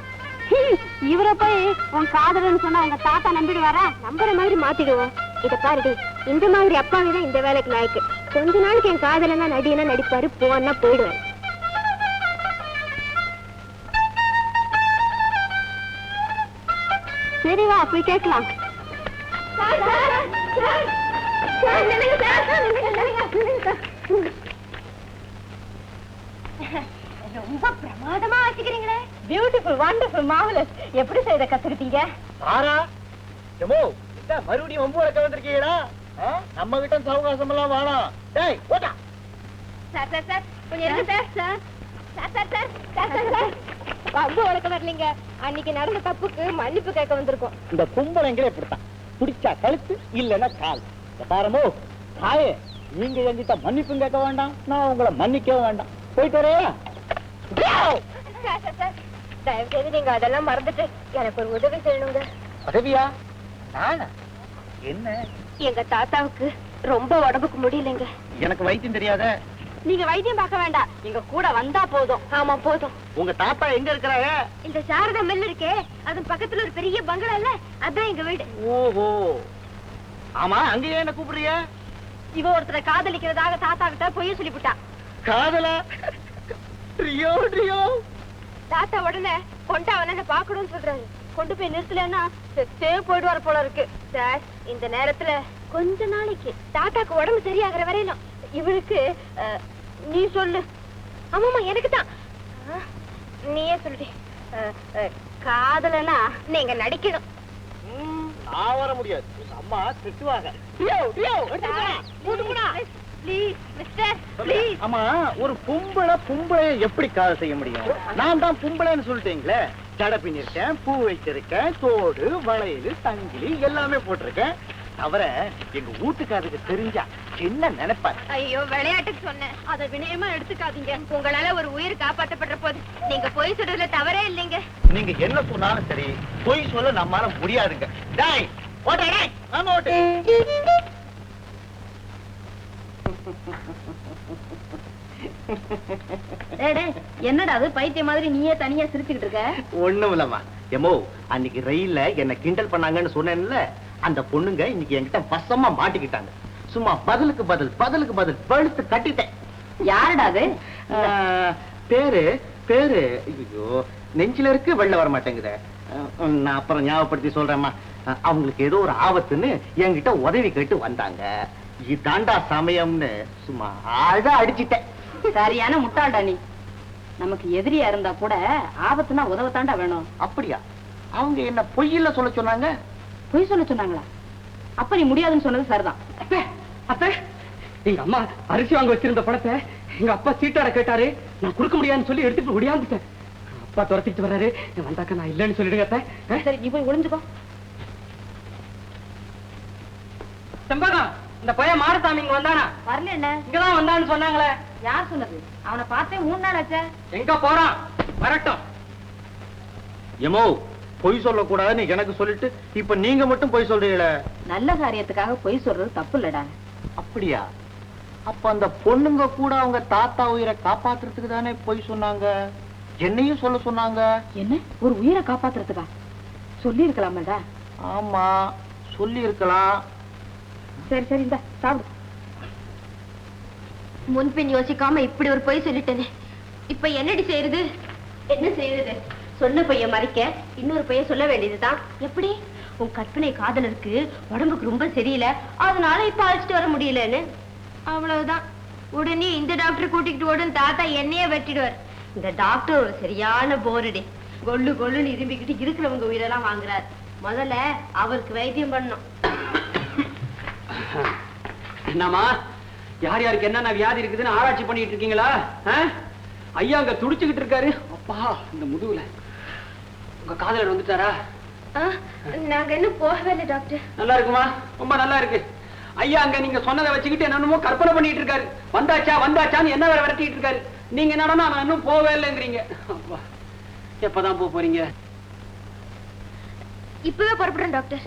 இவரை போய் உன் காதலன்னு சொன்னா உங்க தாத்தா நம்பிடுவாரா? நம்புற மாதிரி மாத்திடுவோம். இத பாருடி, இந்த மாதிரி அப்பாவிதான் இந்த வேலைக்கு லாய்க்கு. கொஞ்ச நாளைக்கு என் காதலன்னா நடிகனா நடிப்பாரு, போனா போயிடுவாரு. சரி வா போய் கேட்கலாம். ரொம்ப பிரமாதமா வச்சுக்கிறீங்களே. Beautiful, wonderful, marvellous. எப்படி செய்த கத்துக்கிட்டீங்க? சாரா எமோ மறுபடியும் வம்பு வளர்க்க வந்திருக்கீங்களா? நம்ம கிட்ட சவகாசம் எல்லாம் வேணாம். டேய் போடா. சார் சார் சார் கொஞ்சம் இருங்க sir. Sir sir sir sir sir sir sir வம்பு வளர்க்க வரலீங்க. அன்னைக்கு நடந்த தப்புக்கு மன்னிப்பு கேட்க வந்திருக்கோம். இந்த கும்பலைங்களே இப்படித்தான். பிடிச்சா கழுத்து இல்லைன்னா கால். பாரமோ தாயே, நீங்க என்கிட்ட மன்னிப்பும் கேட்க வேண்டாம், நான் உங்களை மன்னிக்கவும் வேண்டாம். போயிட்டு வரையா? சார் சார் சார் தயவு செய்து நீங்க அதெல்லாம் மறந்துட்டு எனக்கு ஒரு உதவி செய்யணுங்க. உதவியா? நானா? என்ன? எங்க தாத்தாவுக்கு ரொம்ப உடம்புக்கு முடியலைங்க. எனக்கு வைத்தியம் தெரியாத. நீங்க வைத்தியம் பார்க்க வேண்டாம், எங்க கூட வந்தா போதும். ஆமா போதும். உங்க தாத்தா எங்க இருக்கிறாங்க? இந்த சாரதா மில் இருக்கே, அது பக்கத்துல ஒரு பெரிய பங்களா இல்ல, அதான் எங்க வீடு. ஓஹோ, ஆமா. அங்கேயே என்ன கூப்பிடுறிய? இவ ஒருத்தரை காதலிக்கிறதாக தாத்தா கிட்ட பொய்ய சொல்லிவிட்டா. காதலா? Rio Rio. தாத்தா உடனே கொண்டு அவனை பாக்கணும்னு சொல்றாரு. கொண்டு போய் நிறுத்தலன்னா செத்தே போயிடுவாரு போல இருக்கு. சார், இந்த நேரத்துல கொஞ்ச நாளைக்கு தாத்தாக்கு உடம்பு சரியாகிற வரையிலும் இவருக்கு நீ சொல்லு. ஆமாமா எனக்கு தான். நீயே சொல்லுடி. காதலனா நீங்க நடிக்கணும். நான் வர முடியாது, அம்மா திட்டுவாங்க. ஆமா, ஒரு பொம்பளை எப்படி காதல் செய்ய முடியும்? நான் தான் பொம்பளைன்னு சொல்லிட்டீங்களே. ஜடை பின்னிருக்கேன், பூ வச்சிருக்கேன், தோடு, வளையல், தங்கிலி எல்லாமே போட்டிருக்கேன். தவிர எங்க வீட்டுக்காரருக்கு தெரிஞ்சா என்ன நினைப்பாரு? ஐயோ, விளையாட்டுக்கு சொன்னேன், அதை வினயமா எடுத்துக்காதீங்க. உங்களால ஒரு உயிர் காப்பாற்றப்படுற போது நீங்க பொய் சொல்றதுல தவறே இல்லைங்க. நீங்க என்ன சொன்னாலும் சரி, பொய் சொல்ல நம்மால முடியாதுங்க. டேய் ஓட்ட, டேய் நான் ஓட்டு. என்னடா அது பைத்திய மாதிரி நீயே தனியா சிரிச்சுக்கிட்டு இருக்க? ஒண்ணும் இல்லம்மா. எமோ, அன்னைக்கு ரயில்ல என்ன கிண்டல் பண்ணாங்கன்னு சொன்னேன்ல, அந்த பொண்ணுங்க இன்னைக்கு என்கிட்ட வசமா மாட்டிக்கிட்டாங்க. சும்மா பதிலுக்கு பதில் பழுத்து கட்டிட்டேன். யாருடா அது? பேரு ஐயோ நெஞ்சில இருக்கு, வெளில வர மாட்டேங்குதே. நான் அப்புறம் ஞாபகப்படுத்தி சொல்றேம்மா. அவங்களுக்கு ஏதோ ஒரு ஆபத்துன்னு என்கிட்ட உதவி கேட்டு வந்தாங்க. இதாண்டா சமயம்னு சும்மா ஆழ அடிச்சிட்டேன். சரியான முட்டாள்டா நீ. நமக்கு எதிரியா இருந்தா கூட ஆபத்துனா உதவத்தாண்டா வேணும். அப்படியா? அவங்க என்ன பொய்யில சொல்ல சொன்னாங்க? பொய் சொல்ல சொன்னாங்களா? அப்ப நீ முடியாதுன்னு சொன்னது சரிதான். அப்ப எங்க அம்மா அரிசி வாங்க வச்சிருந்த பணத்தை எங்க அப்பா சீட்டாட கேட்டாரு. நான் கொடுக்க முடியாதுன்னு சொல்லி எடுத்துட்டு ஒடியாந்துட்டேன். அப்பா துரத்திட்டு வர்றாரு. வந்தாக்க நான் இல்லைன்னு சொல்லிடுங்க. சரி, நீ போய் ஒளிஞ்சுக்கோ. செம்பகம், இந்த பையன் மாரசாமி இங்க வந்தானா? வரல. என்ன இங்கதான் வந்தான்னு சொன்னாங்களே. யார் சொன்னது? அவனை பார்த்தே 3 நாள் ஆச்சே. எங்க போறான்? வரட்டும். எமோ, பொய் சொல்லக்கூடாதுன்னு எனக்கு சொல்லிட்டு இப்ப நீங்க மட்டும் பொய் சொல்றீங்களே. நல்ல காரியத்துக்காக பொய் சொல்றது தப்பு இல்லடா. அப்படியா? அப்ப அந்த பொண்ணுங்க கூட அவங்க தாத்தா உயிரை காப்பாத்துறதுக்கு தானே பொய் சொன்னாங்க. என்னையும் சொல்ல சொன்னாங்க. என்ன, ஒரு உயிரை காப்பாத்துறதுக்கா? சொல்லி இருக்கலாமடா. ஆமா, சொல்லி இருக்கலாம். சரி சரி, இந்த சாப்பிடு. முன்பின் யோசிக்காம இப்படி ஒரு பொய் சொல்லிட்டேனே, இப்ப என்னடி செய்யறது? என்ன செய்யறது? சொன்ன பொய்ய மறைக்க இன்னொரு பொய்ய சொல்ல வேண்டியதுதான். எப்படி? உன் கற்பனை காதலருக்கு உடம்புக்கு ரொம்ப சரியில்லை, அதனால இப்ப அழைச்சிட்டு வர முடியலன்னு. அவ்வளவுதான். உடனே இந்த டாக்டர் கூட்டிக்கிட்டு ஓடுன்னு தாத்தா என்னையே வெட்டிடுவார். இந்த டாக்டர் ஒரு சரியான போரடி. கொள்ளு கொள்ளுன்னு இரும்பிக்கிட்டு இருக்கிறவங்க உயிரெல்லாம் வாங்குறாரு. முதல்ல அவருக்கு வைத்தியம் பண்ணணும். என்னமா, யார் யாருக்கு என்னென்ன வியாதி இருக்குதுன்னு ஆராய்ச்சி பண்ணிட்டு இருக்கீங்களா? ஐயா அங்க துடிச்சுக்கிட்டு இருக்காரு. அப்பா, இந்த முதுகுல உங்க காதலர் வந்துட்டாரா? நாங்க இன்னும் போகவே இல்லை டாக்டர். நல்லா இருக்குமா? ரொம்ப நல்லா இருக்கு. ஐயா அங்க நீங்க சொன்னதை வச்சுக்கிட்டு என்னென்னமோ கற்பனை பண்ணிட்டு இருக்காரு. வந்தாச்சான்னு என்ன வேற விரட்டிட்டு இருக்காரு. நீங்க என்னடா நான் இன்னும் போவே இல்லைங்கிறீங்க. அப்பா, எப்பதான் போறீங்க? இப்பவே புறப்படுறேன் டாக்டர்.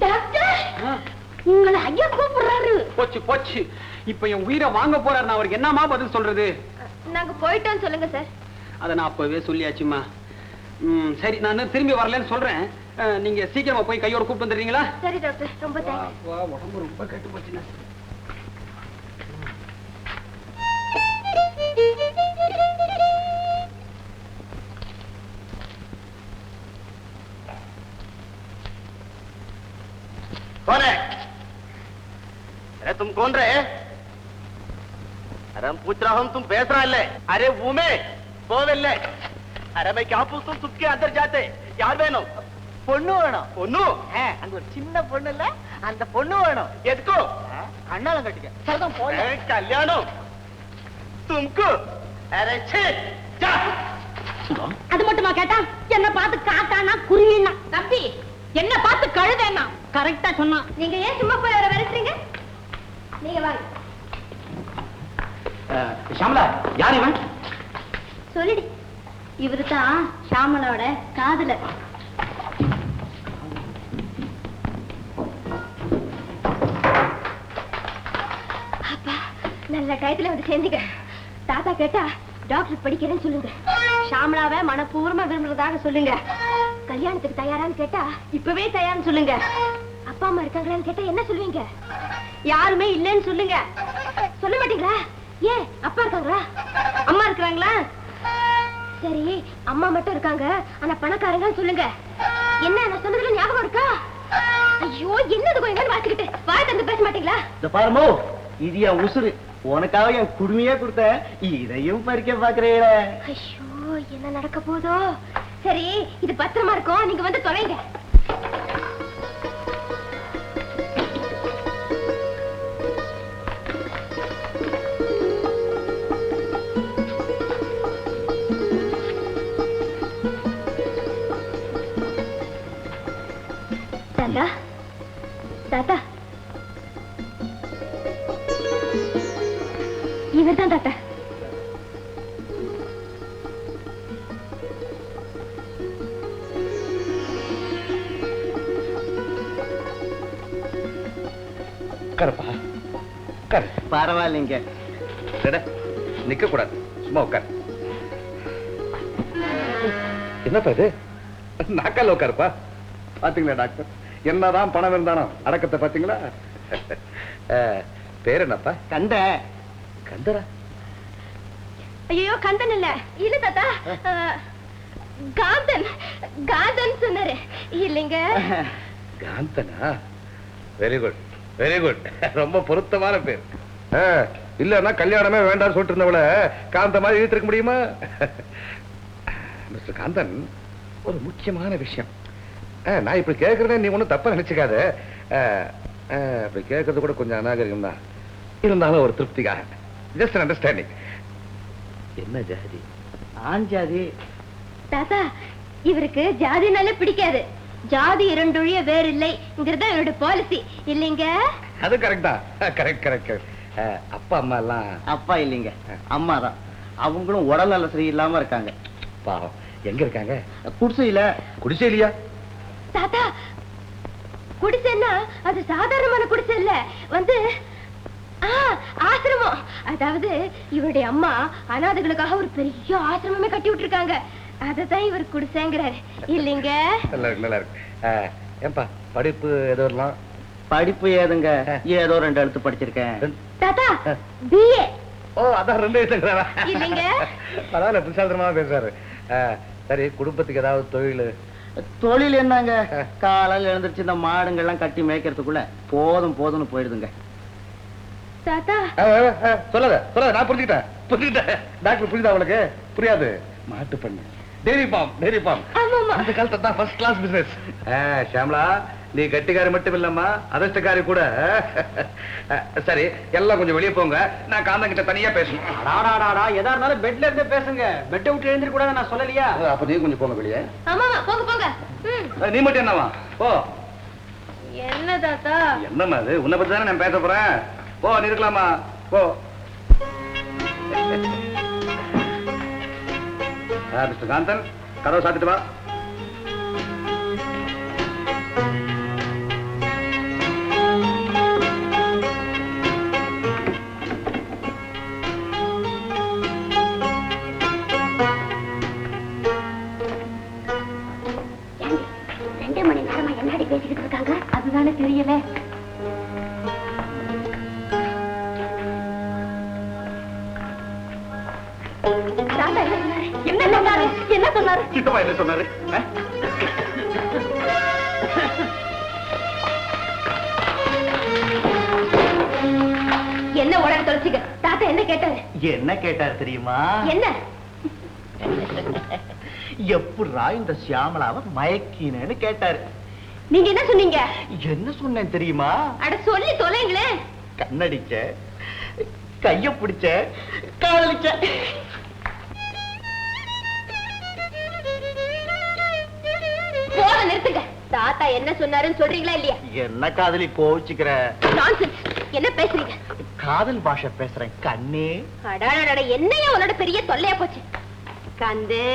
டாக்டர், உங்களை ஐயா கூப்பிடுறாரு. போச்சு போச்சு. இப்ப என் உயிரை வாங்க போறாரு, நான் அவருக்கு என்னமா பதில் சொல்றது? நாங்க போயிட்டோம் சொல்லுங்க சார். அதை நான் அப்பவே சொல்லியாச்சுமா. சரி, நான் திரும்பி வரலன்னு சொல்றேன். நீங்க சீக்கிரமா போய் கையோட கூப்பிட்டு வந்துடுறீங்களா? சரி டாக்டர், ரொம்ப தேங்க்ஸ். உடம்பு ரொம்ப கெட்டு போச்சுண்ணா. कौन है? अरे तुम कौन रहे? अरे हम पूछ रहा हूँ, तुम बेच रहा है? अरे वो में போவல்ல. अरे मैं क्या पूछता हूँ, तुम के अंदर जाते यार வேணும்? பொண்ணு வேணும். பொண்ணு? அங்க ஒரு சின்ன பொண்ணு இல்ல, அந்த பொண்ணு வேணும். எதுக்கு? கண்ணாலம் கட்டிக்க. சரிதான் போல. கல்யாணம் तुमको? अरे छे जा. அது மட்டுமா கேட்டா? என்ன பார்த்து காட்டானா குருவினா? தம்பி, என்ன பார்த்து கழுதேனா? கரெக்டா சொன்னா. நீங்க ஏன் சும்மா போய் வர வரீங்க? நீங்க வாங்க. ஷாமலா, யார் இவன்? சொல்லிடி. இவருதான் ஷாமலாவோட காதலர். அப்பா, நல்ல டயத்துல வந்து சேர்ந்தீங்க. தாத்தா கேட்டா டாக்டர் படிக்கிறேன்னு சொல்லுங்க. ஷாமலாவை மனப்பூர்வமா விரும்புறதாக சொல்லுங்க. கல்யாணத்துக்கு தயாரான்னு கேட்டா இப்பவே தயார்னு சொல்லுங்க. அப்பா அம்மா இருக்காங்களான்னு கேட்டா என்ன சொல்லுவீங்க? யாருமே இல்லைன்னு சொல்லுங்க. சொல்ல மாட்டீங்களா? ஏன், அப்பா இருக்காங்களா? அம்மா இருக்கிறாங்களா? சரி, அம்மா மட்டும் இருக்காங்க, ஆனா பணக்காரங்கன்னு சொல்லுங்க. என்ன, நான் சொன்னதுல ஞாபகம் இருக்கா? ஐயோ, என்னது கொஞ்சம் வாசிக்கிட்டு வாய் தந்து பேச மாட்டீங்களா? இந்த பாருமோ, இது என் உசுறு. உனக்காக என் குடுமையே கொடுத்த, இதையும் பறிக்க பாக்குறீங்களே. ஐயோ, என்ன நடக்க போதோ? சரி, இது பத்திரமா இருக்கும், நீங்க வந்து தொலைங்க. தாத்தா, தாத்தா, இவர்தான் தாத்தா. உட்காருப்பா, உட்காரு. பரவாயில்லைங்க. நிக்க கூடாது, சும்மா உட்காரு. என்னப்பா இது? நாக்கால உட்காருப்பா. பாத்தீங்களா டாக்டர், என்னதான் பணம் இருந்தானோ அடக்கத்தை பாத்தீங்களா? பேர் என்னப்பா? கண்ட. கந்தரா? ஐயோ, கந்தன் இல்ல. இல்ல தாத்தா, காந்தன். காந்தன் சொன்னாரு. இல்லைங்க. காந்தனா? Very good, very good. ரொம்ப பொருத்தமான பேர். இல்லன்னா கல்யாணமே வேண்டாம்னு சொல்லிட்டு இருந்தவள காந்த மாதிரி இழுத்திருக்க முடியுமா? மிஸ்டர் காந்தன், ஒரு முக்கியமான விஷயம். நான் இப்படி கேட்கறத நீ ஒன்றும் தப்பா நினைச்சுக்காத. அப்படி கேட்கறது கூட கொஞ்சம் அநாகரிகம் தான், இருந்தாலும் ஒரு திருப்திக்காக. Just understanding. என்ன ஜாதி? ஆண் ஜாதி. தாத்தா, இவருக்கு ஜாதினாலே பிடிக்காது. ஜாதி இரண்டொழிய வேறு இல்லைங்கிறத என்னோட பாலிசி. இல்லைங்க? அது கரெக்டா? Correct correct. அப்பா அம்மா எல்லாம்? அப்பா இல்லைங்க, அம்மா தான். அவங்களும் உடல் நல சரியில்லாம இருக்காங்க. பாவம். எங்க இருக்காங்க? குடிசையில. குடிசையிலையா? தாத்தா, குடிசைன்னா அது சாதாரணமான குடிசை இல்ல, வந்து ஆசிரமம். அதாவது இவருடைய அம்மா அனாதைகளுக்காக ஒரு பெரிய ஆசிரமமே கட்டி விட்டுருக்காங்க. அததான் இவர் குடிசைங்கிறாரு. இல்லைங்க? நல்லா இருக்கு, நல்லா இருக்கு. ஏன்பா, படிப்பு ஏதோ எல்லாம்? படிப்பு ஏதுங்க, ஏதோ 2 எழுத்து படிச்சிருக்கேன். தாத்தா, பிஏ. ஓ, அதான் 2 எழுத்துக்கிறாரா? இல்லைங்க. பரவாயில்ல, புதுசாதனமா பேசுறாரு. சரி, குடும்பத்துக்கு ஏதாவது தொழில்? தொழில் என்னங்க, காலையில் எழுந்திருச்சு இந்த மாடுங்கள்லாம் கட்டி மேய்க்கிறதுக்குள்ள போதும் போதும்னு போயிடுதுங்க. தாத்தா, சொல்லாத சொல்லாத, நான் புரிஞ்சுக்கிட்டேன். டாக்டர் புரியுதா அவளுக்கு? புரியாது. மாட்டு பண்ணு, டெய்ரி ஃபார்ம், டெய்ரி ஃபார்ம். அந்த காலத்துல தான் ஃபர்ஸ்ட் கிளாஸ் பிசினஸ். ஷாம்லா, நீ கட்டிக்காரி மட்டும் இல்லம்மா, அதிர்ஷ்டக்காரி கூட. சரி, எல்லாம் கொஞ்சம் வெளியே போங்க, நான் காந்தன் கிட்ட தனியா பேசணும். எதா இருந்தாலும் பெட்ல இருந்து பேசுங்க. பெட்டை விட்டு எழுந்திர கூடாது, நான் சொல்லலையா? அப்ப நீ கொஞ்சம் போங்க வெளியே. ஆமா, போங்க போங்க. நீ மட்டும் என்னவா? ஓ. என்ன தாத்தா? என்னம்மா அது? உன்னை பத்தி தானே நான் பேச போறேன். ஓ, நீ இருக்கலாமா? ஓ. மிஸ்டர் காந்தன், கதவை சாத்திட்டு வா. என்ன சொன்னாரு? என்ன சொன்னாரு? சித்தப்பா என்ன சொன்னாரு? என்ன உடனே தொலைச்சிக்க. தாத்தா என்ன கேட்டாரு? என்ன கேட்டாரு தெரியுமா? என்ன? எப்படா இந்த சியாமளாவை மயக்கினேன்னு கேட்டாரு. நீங்க என்ன சொன்னீங்க? என்ன சொன்னேன் தெரியுமா? அட சொல்லி தொலைங்களே. கண்ணடிச்ச, கைய பிடிச்ச, காதலிச்ச. போத நிறுத்துங்க. தாத்தா என்ன சொன்னாருன்னு சொல்றீங்களா இல்லையா? என்ன காதலி கோவிச்சுக்கிற? நான்சென்ஸ். என்ன பேசுறீங்க? காதல் பாஷை பேசுறேன் கண்ணே. அடாடா, என்னையா உன்னோட பெரிய தொல்லையா போச்சு? கந்தே,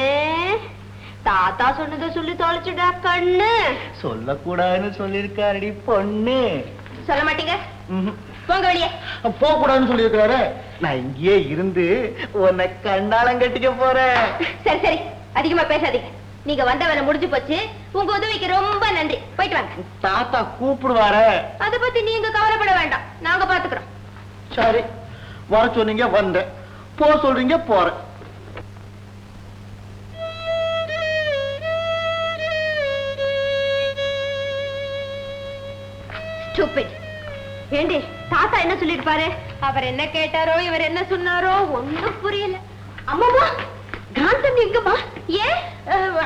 தாத்தா சொன்னதை சொல்லி தொலைச்சுடா கண்ணு. சொல்லக்கூடாதுன்னு சொல்லிருக்காருடி பொண்ணு. சொல்ல மாட்டீங்க? போங்க வெளியே. போக கூடாதுன்னு சொல்லிருக்காரு. நான் இங்கேயே இருந்து உன்னை கண்ணாலம் கட்டிக்க போறேன். சரி சரி, அதிகமா பேசாதீங்க. நீங்க வந்த வேலை முடிஞ்சு போச்சு. உங்க உதவிக்கு ரொம்ப நன்றி. போயிட்டு வாங்க. தாத்தா கூப்பிடுவாரு. அத பத்தி நீங்க கவலைப்பட வேண்டாம், நாங்க பாத்துக்கிறோம். சரி, வர சொன்னீங்க வந்தேன், போ சொல்றீங்க போறேன். Stupid. ஏண்டி, தாத்தா என்ன சொல்லிருப்பாரு? அவர் என்ன கேட்டாரோ இவர் என்ன சொன்னாரோ ஒண்ணும் புரியல. அம்மாமா, காந்தம் எங்கம்மா? ஏன்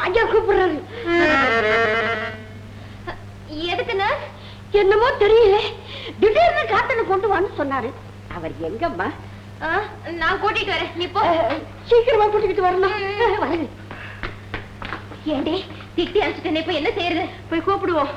ஐயா கூப்பிடுறாரு? எதுக்குன்னு என்னமோ தெரியல. திடீர்னு காந்தனை கொண்டு வான்னு சொன்னாரு. அவர் எங்கம்மா? நான் கூட்டிட்டு வரேன், நீ போ. சீக்கிரமா கூட்டிட்டு வரணும். ஏண்டி, திட்டி அழைச்சிட்டேன், இப்ப என்ன செய்யறது? போய் கூப்பிடுவோம்.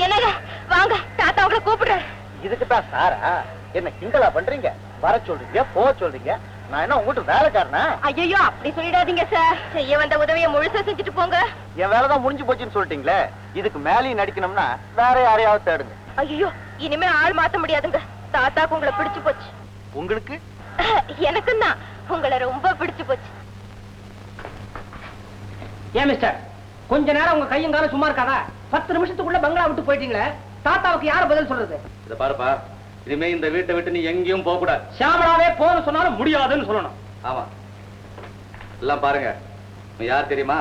என்னங்க வாங்க, தாத்தா உங்களை கூப்பிடுறாரு. இதுக்குதான் சாரா என்ன கிண்டலா பண்றீங்க? வர சொல்றீங்க, போ சொல்றீங்க. நான் என்ன உங்ககிட்ட வேலைக்காரனா? ஐயோ, அப்படி சொல்லிடாதீங்க சார். செய்ய வந்த உதவியை முழுசா செஞ்சுட்டு போங்க. என் வேலைதான் முடிஞ்சு போச்சுன்னு சொல்லிட்டீங்களே, இதுக்கு மேலேயும் நடிக்கணும்னா வேற யாரையாவது தேடுங்க. ஐயோ, இனிமே ஆள் மாத்த முடியாதுங்க. தாத்தாக்கு உங்களை பிடிச்சு போச்சு. உங்களுக்கு? எனக்கும் தான் உங்களை ரொம்ப பிடிச்சு போச்சு. ஏன் மிஸ்டர், கொஞ்ச நேரம் உங்க கையும் காலம் சும்மா இருக்காதா? 10 நிமிஷத்துக்குள்ள பங்களா விட்டு போயிட்டீங்களே, தாத்தாவுக்கு யாரு பதில் சொல்றது? இத பாருப்பா, இனிமே இந்த வீட்டை விட்டு நீ எங்கேயும் போக கூடாது. ஷியாமளாவே போன்னு சொன்னாலும் முடியாதுன்னு சொல்லணும். ஆமா, எல்லாம் பாருங்க. யார் தெரியுமா?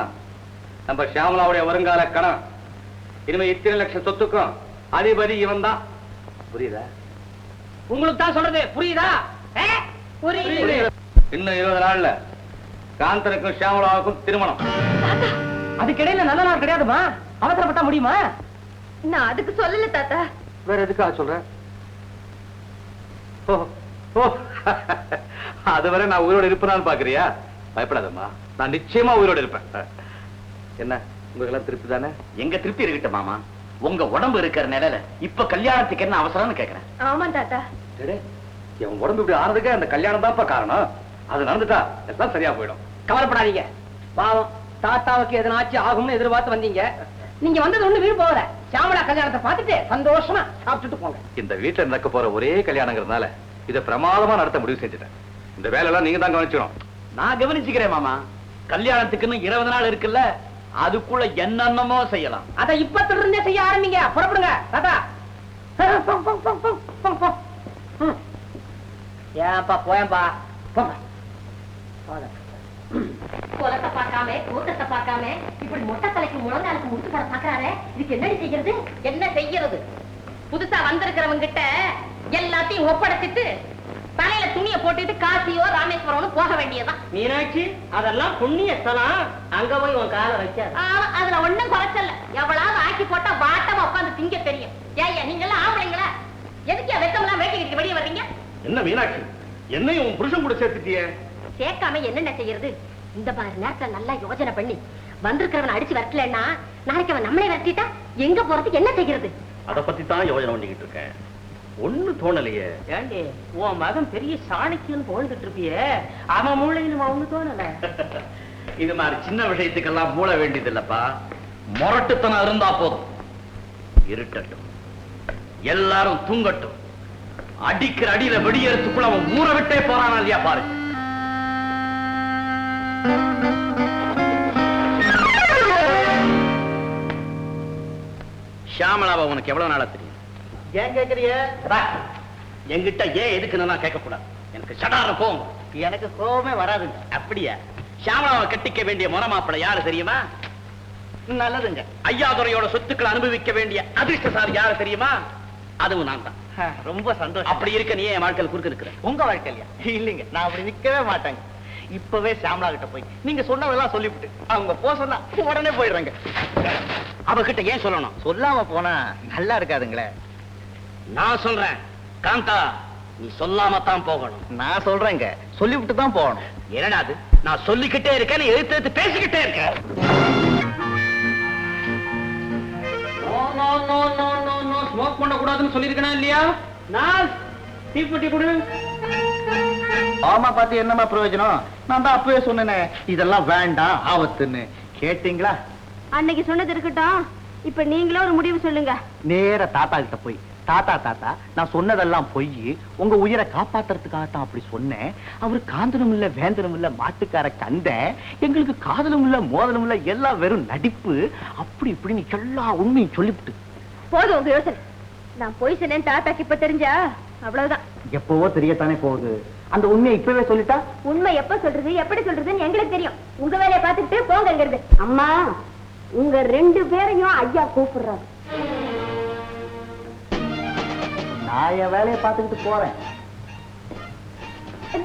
நம்ம ஷியாமளாவுடைய வருங்கால கணவன். இனிமே இத்தனை லட்சம் சொத்துக்கும் அதிபதி இவன் தான். புரியுதா? உங்களுக்கு தான் சொல்றது புரியுதா? புரியுது. இன்னும் 20 நாள்ல காந்தனுக்கும் ஷியாமளாவுக்கும் திருமணம். அதுக்கிடையில நல்ல நாள் கிடையாதுமா? அவசரப்பட்டா முடியுமா? நான் அதுக்கு சொல்லல தாத்தா. வேற எதுக்காக சொல்ற? ஓ ஓ, அதுவரை நான் உயிரோடு இருப்பேன்னு பாக்குறியா? பயப்படாதம்மா, நான் நிச்சயமா உயிரோடு இருப்பேன். என்ன உங்களுக்கு திருப்தி தானே? எங்க திருப்தி இருக்கட்டும் மாமா. உங்க உடம்பு இருக்கிற நிலையில இப்ப கல்யாணத்துக்கு என்ன அவசரம்னு கேக்குறேன். ஆமா தாத்தா. என் உடம்பு இப்படி ஆறதுக்கு அந்த கல்யாணம் தான்ப்பா காரணம். அது நடந்துட்டா எல்லாம் சரியா போயிடும். கவலைப்படாதீங்க. பாவம், தாத்தாவுக்கு எதனாச்சு ஆகும்னு எதிர்பார்த்து வந்தீங்க. நீங்க வந்தது ஒண்ணு வீடு போகல. ஷியாமளா கல்யாணத்தை பார்த்துட்டு சந்தோஷமா சாப்பிட்டுட்டு போங்க. இந்த வீட்டுல நடக்க போற ஒரே கல்யாணங்கிறதுனால இதை பிரமாதமா நடத்த முடிவு செஞ்சுட்டேன். இந்த வேலையெல்லாம் நீங்க தான் கவனிச்சிடும். நான் கவனிச்சுக்கிறேன் மாமா. கல்யாணத்துக்குன்னு 20 நாள் இருக்குல்ல, அதுக்குள்ள என்னென்னமோ செய்யலாம். அதை இப்பத்துல இருந்தே செய்ய ஆரம்பிங்க. புறப்படுங்க தாத்தா. ஏன்பா போயம்பா போங்க. குலத்தை பார்க்காம, கூட்டத்தை பார்க்காம இப்படி மொட்டை தலைக்கு முழங்காலுக்கு முடிச்சு போட பாக்குறாரு. இதுக்கு என்ன செய்யறது? என்ன செய்யறது? புதுசா வந்திருக்கிறவங்க கிட்ட எல்லாத்தையும் ஒப்படைச்சிட்டு தலையில துணியை போட்டுட்டு காசியோ ராமேஸ்வரம்னு போக வேண்டியதான். மீனாட்சி, அதெல்லாம் புண்ணிய ஸ்தலம். அங்க போய் உன் காலை வைக்காது. அதுல ஒண்ணும் குறைச்சல. எவ்வளவு ஆக்கி போட்டா வாட்டமா உட்காந்து திங்க தெரியும். ஏய்யா, நீங்க எல்லாம் ஆம்பளைங்களா? எதுக்கு வெக்கமெல்லாம் வேட்டிக்கிட்டு வெளியே வர்றீங்க? என்ன மீனாட்சி, என்னையும் உன் புருஷன் கூட சேர்த்துட்டியே? சேர்க்காம என்னென்ன செய்யறது? இந்த மாதிரி நேரத்துல நல்லா யோசனை பண்ணி வந்திருக்கிறவன் அடிச்சு வரலன்னா நாளைக்கு அவன் நம்மளே வரட்டிட்டா எங்க போறதுக்கு என்ன செய்யறது? அத பத்தி தான் யோசனை பண்ணிக்கிட்டு இருக்கேன். ஒண்ணு தோணலையே. ஏண்டி, உன் மகன் பெரிய சாணிக்குன்னு போந்துட்டு இருப்பியே, அவன் மூளையிலும் ஒண்ணு தோணல. இது மாதிரி சின்ன விஷயத்துக்கெல்லாம் மூளை வேண்டியது இல்லப்பா. முரட்டுத்தனம் இருந்தா போதும். இருட்டட்டும், எல்லாரும் தூங்கட்டும். அடிக்கிற அடியில வெடியறதுக்குள்ள அவன் ஊற விட்டே போறானா இல்லையா பாரு. ஷியாமளாவை உனக்கு எவ்வளவு நாளா தெரியும்? ஏன் கேக்குறிய? என்கிட்ட ஏன் எதுக்குன்னு நான் கேட்கக்கூடாது. எனக்கு சடார கோவம். எனக்கு கோவமே வராதுங்க. அப்படியா? ஷியாமளாவை கட்டிக்க வேண்டிய முறை மாப்பிள்ளை யாரு தெரியுமா? நல்லதுங்க. ஐயாதுரையோட சொத்துக்களை அனுபவிக்க வேண்டிய அதிர்ஷ்டசாலி யாரு தெரியுமா? அதுவும் நான் தான். ரொம்ப சந்தோஷம். அப்படி இருக்க நீ என் வாழ்க்கையில் குறுக்க இருக்கிற? உங்க வாழ்க்கையா? இல்லைங்க, நான் அப்படி நிக்கவே மாட்டேங்க. இப்பவே ஷியாமளா கிட்ட போய் நீங்க சொன்னதெல்லாம் சொல்லிவிட்டு அவங்க போ சொன்னா உடனே போயிடுறாங்க. அவகிட்ட ஏன் சொல்லணும்? சொல்லாம போனா நல்லா இருக்காதுங்களே. நான் சொல்றேன் காந்தா, நீ சொல்லாமத்தான் போகணும். நான் சொல்றேங்க, சொல்லிவிட்டு தான் போகணும். என்னடா அது? நான் சொல்லிக்கிட்டே இருக்கேன், நீ எழுத்து எழுத்து பேசிக்கிட்டே இருக்க. ஸ்மோக் பண்ண கூடாதுன்னு சொல்லிருக்கேனா இல்லையா? நான் தீப்பெட்டி கொடு. ஆமா, பார்த்து என்னமா பிரயோஜனம்? நான் தான் அப்பவே சொன்னேனே இதெல்லாம் வேண்டாம் ஆபத்துன்னு. கேட்டீங்களா? அன்னைக்கு சொன்னது இருக்கட்டும், இப்ப நீங்களே ஒரு முடிவு சொல்லுங்க. நேர தாத்தா கிட்ட போய், தாத்தா தாத்தா நான் சொன்னதெல்லாம் பொய், உங்க உயிரை காப்பாத்துறதுக்காகத்தான் அப்படி சொன்னேன். அவரு காந்தனும் இல்ல வேந்தனும் இல்ல மாட்டுக்கார கந்தன், எங்களுக்கு காதலும் இல்ல மோதலும் இல்ல, எல்லாம் வெறும் நடிப்பு, அப்படி இப்படின்னு எல்லா உண்மையும் சொல்லிவிட்டு. போதும் உங்க யோசனை. நான் பொய் சொன்னேன் தாத்தாக்கு இப்ப தெரிஞ்சா அவ்வளவுதான். எப்பவோ தெரியத்தானே போகுது. அந்த உண்மையை இப்பவே சொல்லிட்டா? உண்மை எப்ப சொல்றது எப்படி சொல்றதுன்னு எங்களுக்கு தெரியும். உங்க வேலையை பார்த்துட்டு போங்கிறது. அம்மா, உங்க 2 பேரையும் ஐயா கூப்பிடுறாரு. நான் என் வேலையை பார்த்துக்கிட்டு போறேன்.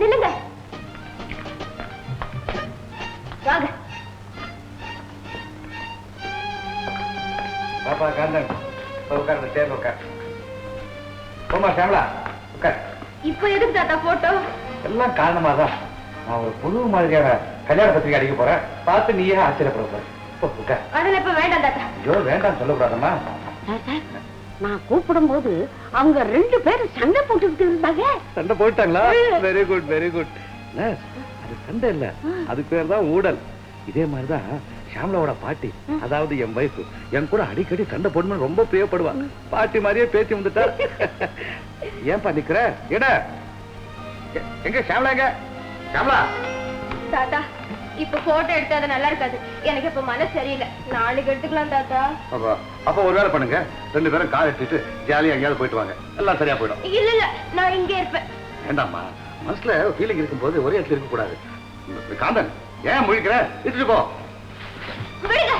நில்லுங்க, வாங்க. பாப்பா காந்தன் உட்கார், சேர்ந்து உட்கார். போமா ஷியாமளா உட்கார். இப்ப எதுக்கு தாத்தா போட்டோ? எல்லாம் காரணமாதான். நான் ஒரு புது மாதிரியான கல்யாண பத்திரிகை அடிக்க போறேன். பார்த்து நீயே ஆச்சரியப்பட போற. உட்கார். அதெல்லாம் இப்ப வேண்டாம் தாத்தா. ஐயோ வேண்டாம் சொல்லக்கூடாதம்மா. நான் கூப்பிடும் போது அவங்க 2 பேரும் சண்டை போட்டுக்கிட்டு இருந்தாங்க. சண்டை போயிட்டாங்களா? Very good very good. அது சண்டை இல்ல, அதுக்கு பேர் தான் ஊடல். இதே மாதிரிதான் ஷியாமளாவோட பாட்டி, அதாவது என் வைஃப், என் கூட அடிக்கடி சண்டை போடணும்னு ரொம்ப பிரியப்படுவா. பாட்டி மாதிரியே பேசி வந்துட்டா. ஏன்பா நிக்கிற? எங்க ஷியாமளா? எங்க ஷியாமளா? தாத்தா, இப்ப போட்டோ எடுத்தா அது நல்லா இருக்காது. எனக்கு இப்ப மனசு சரியில்லை. நாளைக்கு எடுத்துக்கலாம் தாத்தா. அப்ப ஒரு வேலை பண்ணுங்க, 2 பேரும் கார் எடுத்துட்டு ஜாலியா எங்கேயாவது போயிட்டு வாங்க, எல்லாம் சரியா போயிடும். இல்ல இல்ல, நான் இங்கே இருப்பேன். வேண்டாம்மா, மனசுல ஃபீலிங் இருக்கும்போது ஒரே இடத்துல இருக்க கூடாது. காந்தன், ஏன் முழிக்கிற? இட்டுட்டு போ. விடுங்க,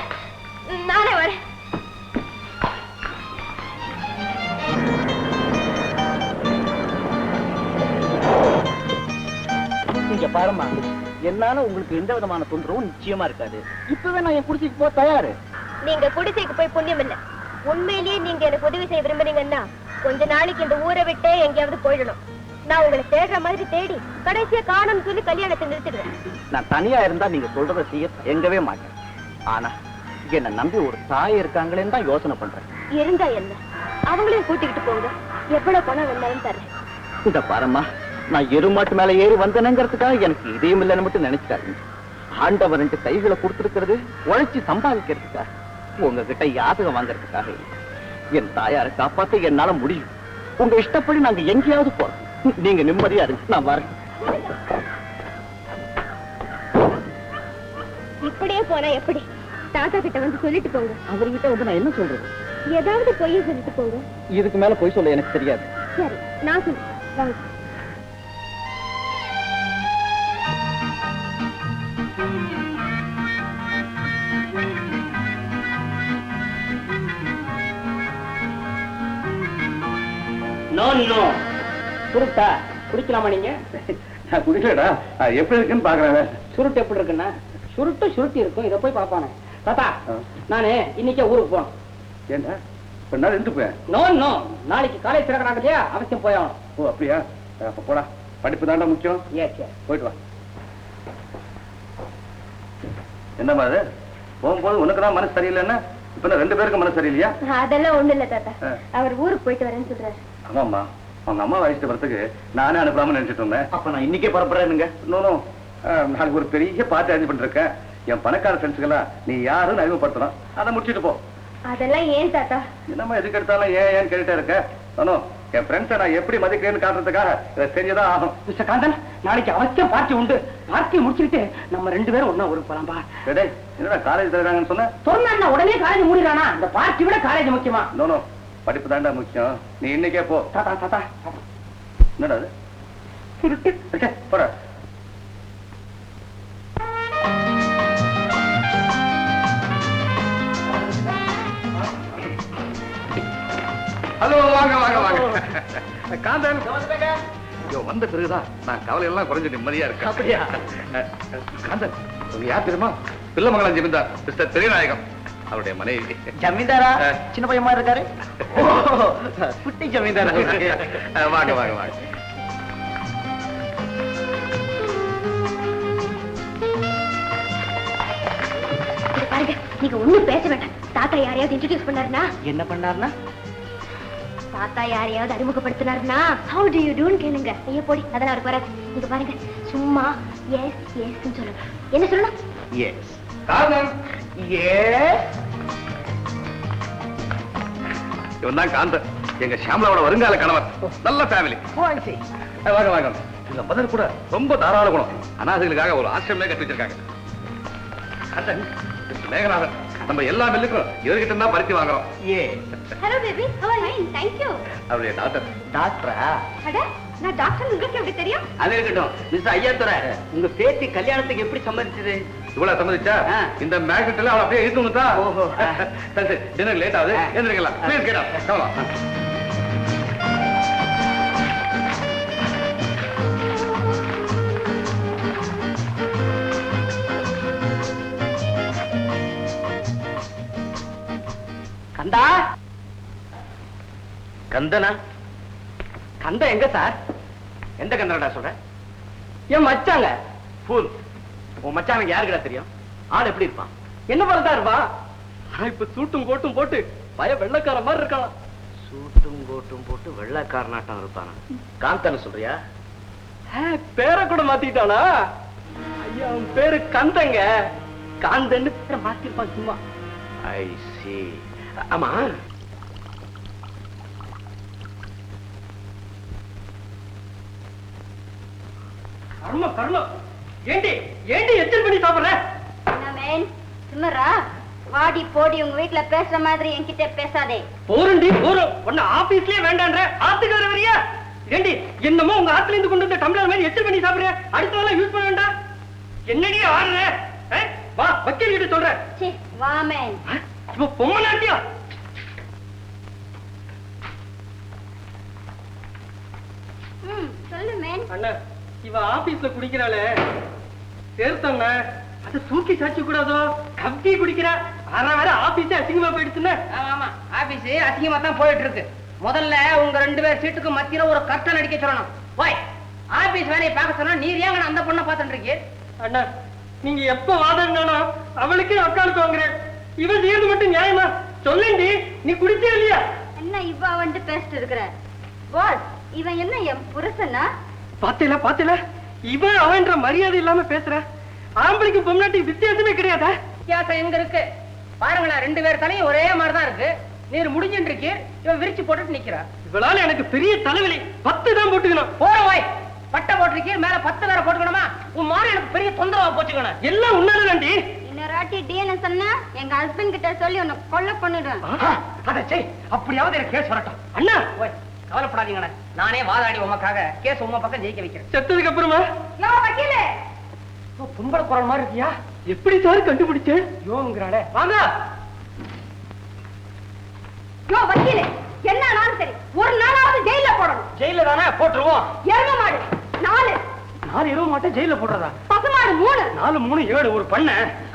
நானே வரேன். இங்க பாருமா, என்னால உங்களுக்கு எந்த விதமான தொந்தரவும் நிச்சயமா இருக்காது. இப்பவே நான் என் குடிசைக்கு போக தயாரு. நீங்க குடிசைக்கு போய் புண்ணியம் இல்ல. உண்மையிலேயே நீங்க எனக்கு உதவி செய்ய விரும்புறீங்கன்னா கொஞ்ச நாளைக்கு இந்த ஊரை விட்டே எங்கேயாவது போயிடணும். நான் உங்களை தேடுற மாதிரி தேடி கடைசியா காணோம்னு சொல்லி கல்யாணத்தை நிறுத்திடுவேன். நான் தனியா இருந்தா நீங்க சொல்றத செய்ய எங்கவே மாட்டேன். ஆனா என்ன நம்பி ஒரு தாய் இருக்காங்களேன்னு தான் யோசனை பண்றேன். இருந்தா என்ன, அவங்களையும் கூட்டிக்கிட்டு போங்க. எவ்வளவு பணம் வேணாலும் தரேன். இந்த பாரம்மா, நான் எருமாட்டு மேல ஏறி வந்தேங்கிறதுக்காக எனக்கு இதயம் இல்லைன்னு மட்டும் நினைச்சுக்காதீங்க. ஆண்டவர் 2 கைகளை கொடுத்திருக்கிறது உழைச்சி சம்பாதிக்கிறதுக்காக, உங்ககிட்ட யாதகம் வாங்கறதுக்காக இல்லை. என் தாயாரை காப்பாத்த என்னால முடியும். உங்க இஷ்டப்படி நாங்க எங்கேயாவது போறோம். நீங்க நிம்மதியா இருங்க, நான் வரேன். இப்படியே போனா எப்படி? தாத்தா கிட்ட வந்து சொல்லிட்டு போங்க. அவர்கிட்ட வந்து நான் என்ன சொல்றது? ஏதாவது பொய்ய சொல்லிட்டு போங்க. இதுக்கு மேல பொய் சொல்ல எனக்கு தெரியாது. சரி, நான் சொல்றேன். வாங்க. சுருட்டா குடிக்கலாமா நீங்க? நான் குடிக்கலடா, எப்படி இருக்குன்னு பாக்குறேன். சுருட்டு எப்படி இருக்குன்னா, சுருட்டி இருக்கும். இதை போய் பாப்பானே. தாத்தா, நானு இன்னைக்கே ஊருக்கு போனோம். ஏண்டா இப்ப நான் இருந்து போயேன்? நோ, நாளைக்கு காலேஜ் திறக்கிறாங்க இல்லையா, அவசியம் போய் ஆகணும். ஓ அப்படியா? அப்ப போடா, படிப்பு தாண்டா முக்கியம். போயிட்டு வா. என்ன மாதிரி போகும்போது உனக்கு தான் மனசு சரியில்லைன்னா, இப்ப 2 பேருக்கு மனசு சரியில்லையா? அதெல்லாம் ஒண்ணு இல்ல தாத்தா. அவர் ஊருக்கு போயிட்டு வரேன்னு சொல்றாரு. ஆமாம்மா, அவங்க அம்மா வயசுக்கு வரத்துக்கு நானே அனுப்பாம நினைச்சிட்டு இருந்தேன். அப்ப நான் இன்னைக்கே பரப்புறேனுங்க. நாளைக்கு ஒரு பெரிய பார்ட்டி அரேஞ்ச் பண்ணிருக்கேன். என் பணக்கார ஃப்ரெண்ட்ஸுக்கெல்லாம் நீ யாருன்னு அறிமுகப்படுத்தணும். அதை முடிச்சுட்டு போ. அதெல்லாம் ஏன் தாத்தா? என்னம்மா எதுக்கு எடுத்தாலும் ஏன் கேட்டுட்டே இருக்க? என் ஃப்ரெண்ட்ஸை நான் எப்படி மதிக்கிறேன்னு காட்டுறதுக்காக இதை செஞ்சுதான் ஆகும். மிஸ்டர் காந்தன், நாளைக்கு அவசியம் பார்ட்டி உண்டு. பார்ட்டி முடிச்சுக்கிட்டு நம்ம 2 பேரும் ஒண்ணா ஊருக்கு போலாம்பா. டேய், என்னடா காலேஜ் தருவாங்கன்னு சொன்ன? சொன்னா உடனே காலேஜ் மூடிடானா? இந்த பார்ட்டி விட காலேஜ் முக்கியமா? நோ படிப்பு தாண்டா முக்கியம். நீ இன்னைக்கே போ. தாத்தா தாத்தா என்னடா அது? சுருட்டு போற. ஹலோ, வாங்க வாங்க வாங்க. காந்தன் வந்த பிறகுதான் நான் கவலை எல்லாம் குறைஞ்சு நிம்மதியா இருக்கேன். அப்படியா? காந்தன், உங்க யார் தெரியுமா? பிள்ளைமங்கலம் ஜமீன்தார் மிஸ்டர் பெரியநாயகம், அவருடைய மனைவி. ஜமீன்தாரா? சின்ன பையன் மாதிரி இருக்காரு. குட்டி ஜமீன்தாரா? வாங்க வாங்க வாங்க. பாருங்க, நீங்க ஒண்ணும் பேச வேண்டாம். தாத்தா யாரையாவது இன்ட்ரோடியூஸ் பண்ணாருன்னா? என்ன பண்ணாருன்னா? தாத்தா யாரையாவது அறிமுகப்படுத்தினாருன்னா how do you do ன்னு கேளுங்க. ஐயோ போடி, அதெல்லாம் அவருக்கு வராது. நீங்க பாருங்க, சும்மா எஸ் எஸ்ன்னு சொல்லணும். என்ன சொல்லணும்? எஸ். காந்தன், எஸ். இவன் தான் காந்தன், எங்க ஷாம்லாவோட வருங்கால கணவர். நல்ல ஃபேமிலி. வாங்க வாங்க. இந்த மதர் கூட ரொம்ப தாராள குணம். அனாதைகளுக்காக ஒரு ஆசிரமே கட்டி வச்சிருக்காங்க. காந்தன், மேகநாதன், நம்ம எல்லா மில்லுக்கும் இவர்கிட்ட தான் பருத்தி வாங்குறோம். Hello baby, how are you? Thank you. அவருடைய டாக்டர். டாக்டரா? அட, நான் டாக்டர் உங்களுக்கு எப்படி தெரியும்? அது இருக்கட்டும். மிஸ்டர் ஐயாத்துறை, உங்க பேத்தி கல்யாணத்துக்கு எப்படி சம்மதிச்சது? இவ்வளவு சம்மதிச்சா? இந்த மேக்னெட் எல்லாம் அவளை அப்படியே இழுத்துட்டா. ஓஹோ. சரி, டின்னர் லேட் ஆகுது. எந்திரிக்கலாம். Please get up. Come on. கந்தா? கந்தனா? கந்த எங்க சார்? எந்த கந்தனடா சொல்ற? என் மச்சாங்க. ஃபூல். உன் மச்சானுக்கு யாருக்குடா தெரியும்? ஆள் எப்படி இருப்பான்? என்ன பண்ணதா இருப்பா? இப்ப சூட்டும் கோட்டும் போட்டு பய வெள்ளக்கார மாதிரி இருக்கலாம். சூட்டும் கோட்டும் போட்டு வெள்ளக்காரனாட்டம் இருப்பானா? காந்தன்னு சொல்றியா? பேரை கூட மாத்திட்டானா? ஐயா, அவன் பேரு கந்தங்க. காந்தன்னு பேரை மாத்திருப்பான் சும்மா. ஐ சி. ஆமா, கர்மம் கர்மம். ஏண்டி ஏண்டி எச்சல் பண்ணி சாப்பிடுற? என்ன மேன், சுமரா? வாடி போடி, உங்க வீட்டுல பேசுற மாதிரி என்கிட்ட பேசாதே. போறண்டி போறோம். ஒன்னு ஆபீஸ்லயே வேண்டான்ற ஆத்துக்கு வர வரியா? ஏண்டி என்னமோ உங்க ஆத்துல இருந்து கொண்டு வந்த டம்ளர் மாதிரி எச்சல் பண்ணி சாப்பிடுற. அடுத்த வேலை யூஸ் பண்ண வேண்டாம். என்னடி ஆடுற? வா, வக்கீல் கிட்ட சொல்றேன். சீ, வா மேன். இப்ப பொம்மை நாட்டியா? சொல்லு மேன். அண்ணா, இவ ஆபீஸ்ல குடிக்கிறாளே சேர்த்தண்ண, அது தூக்கி சாட்சி கூடாதோ? கம்பி குடிக்கிறா. ஆனா வேற ஆபீஸே அசிங்கமா போயிடுச்சுன்னு. ஆமா, ஆபீஸ் அசிங்கமா தான் போயிட்டு இருக்கு. முதல்ல உங்க 2 பேர் சீட்டுக்கு மத்தியில ஒரு கர்டன் அடிக்க சொல்லணும். போய் ஆபீஸ் வேலையை பார்க்க சொன்னா நீர் ஏங்க அந்த பொண்ணை பார்த்துட்டு இருக்கீங்க? அண்ணா, நீங்க எப்ப வாதாடினாலும் அவளுக்கே அக்காளுக்கு வாங்குறேன். இவன் செய்யறது மட்டும் நியாயமா? சொல்லேண்டி, நீ குடிச்சே இல்லையா? என்ன இவ வந்து பேசிட்டு இருக்கிற? பாஸ், இவன் என்ன என் புருஷனா? பாத்தீல இவன் அவன்ற மரியாதை இல்லாம பேசுற. ஆம்பளைக்கு பொம்னாட்டிக்கு வித்தியாசமே கிடையாதா? வித்தியாசம் எங்க இருக்கு பாருங்களேன். 2 பேர் தலையும் ஒரே மாதிரி தான் இருக்கு. நீர் முடிஞ்சுட்டு இருக்கீர், இவன் விரிச்சு போட்டுட்டு நிக்கிறா. இவளால எனக்கு பெரிய தலைவலி. 10 தான் போட்டுக்கணும். போய் பட்டை போட்டிருக்கீர், மேல 10 வேற போட்டுக்கணுமா? உன் மாதிரி எனக்கு பெரிய தொந்தரவா போச்சுக்கணும். எல்லாம் உன்னாலதாண்டி. இன்னொராட்டி டிஎன்எஸ் சொன்னா எங்க ஹஸ்பண்ட் கிட்ட சொல்லி உன்னை கொலை பண்ணிடுவேன். அதை செய், அப்படியாவது எனக்கு கேஸ் வரட்டும். அண்ணா, போய் கவலைப்படாதீங்கண்ணே, நானே வாதாடி உமக்காக கேஸ் உங்க பக்கம் ஜெயிக்க வைக்கிறேன். செத்ததுக்கு அப்புறமா வக்கீலே, பொம்பளை குரல் மாதிரி இருக்கியா? எப்படி சார் கண்டுபிடிச்சேன்? யோங்கிறாளே, வாங்க. யோ வக்கீலே, என்ன ஆனாலும் சரி, ஒரு நாளாவது ஜெயில போடணும். ஜெயில தானே போட்டுருவோம். எரும மாடு 4, 4 இரவு மாட்டேன் ஜெயில போடுறதா? பசுமாடு 3, 4, 3, 7 ஒரு பண்ண.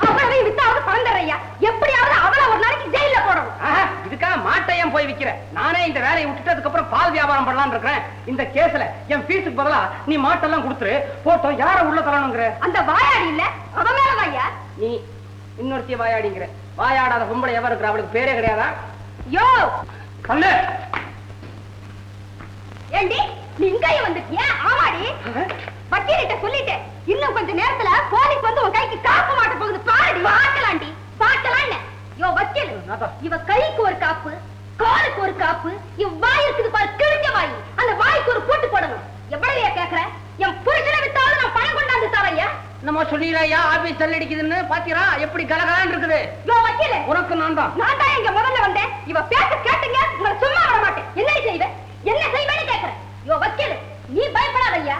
அவளை வித்தாவது பறந்துறையா? எப்படியாவது அவளை ஒரு நாளைக்கு ஜெயில போடணும். இதுக்காக மாட்டையும் போய் விக்கிறேன். நானே இந்த வேலையை விட்டுட்டதுக்கு அப்புறம் பால் வியாபாரம் பண்ணலாம்னு இருக்கிறேன். இந்த கேஸ்ல என் ஃபீஸுக்கு பதிலா நீ மாட்டெல்லாம் கொடுத்துரு. போட்டோம், யார உள்ள தரணுங்கிற? அந்த வாயாடி இல்ல, அவ மேல வாயா. நீ இன்னொருத்திய வாயாடிங்கிற. வாயாடாத பொம்பளை எவ இருக்கிற? அவளுக்கு பேரே கிடையாதா? யோ கல்லு, ஏண்டி நீ இங்கேயே வந்துட்டியா? ஆமாடி, வக்கீலிட்ட சொல்லிட்டேன். இன்னும் கொஞ்ச நேரத்துல போலீஸ் வந்து உன் கைக்கு காப்பு மாட்ட போகுது. பாருடி, பாக்கலாண்டி, பாக்கலான்னு. யோ வக்கீல், இவ கைக்கு ஒரு காப்பு, காலுக்கு ஒரு காப்பு, இவ் வாய் இருக்குது பாரு, கிழிஞ்ச வாய். நம்ம சொல்லிடுறா ஆபீஸ் தள்ளடிக்குதுன்னு பாத்தீரா எப்படி கலகலான்னு இருக்குது. உனக்கு நான் தான் இங்க முதல்ல வந்தேன். இவ பேச கேட்டுங்க உங்களை சும்மா விட மாட்டேன். என்னடி செய்வ என்ன செய்வேன்னு கேட்கிறேன். இவ வக்கீல் நீ பயப்படாத ஐயா.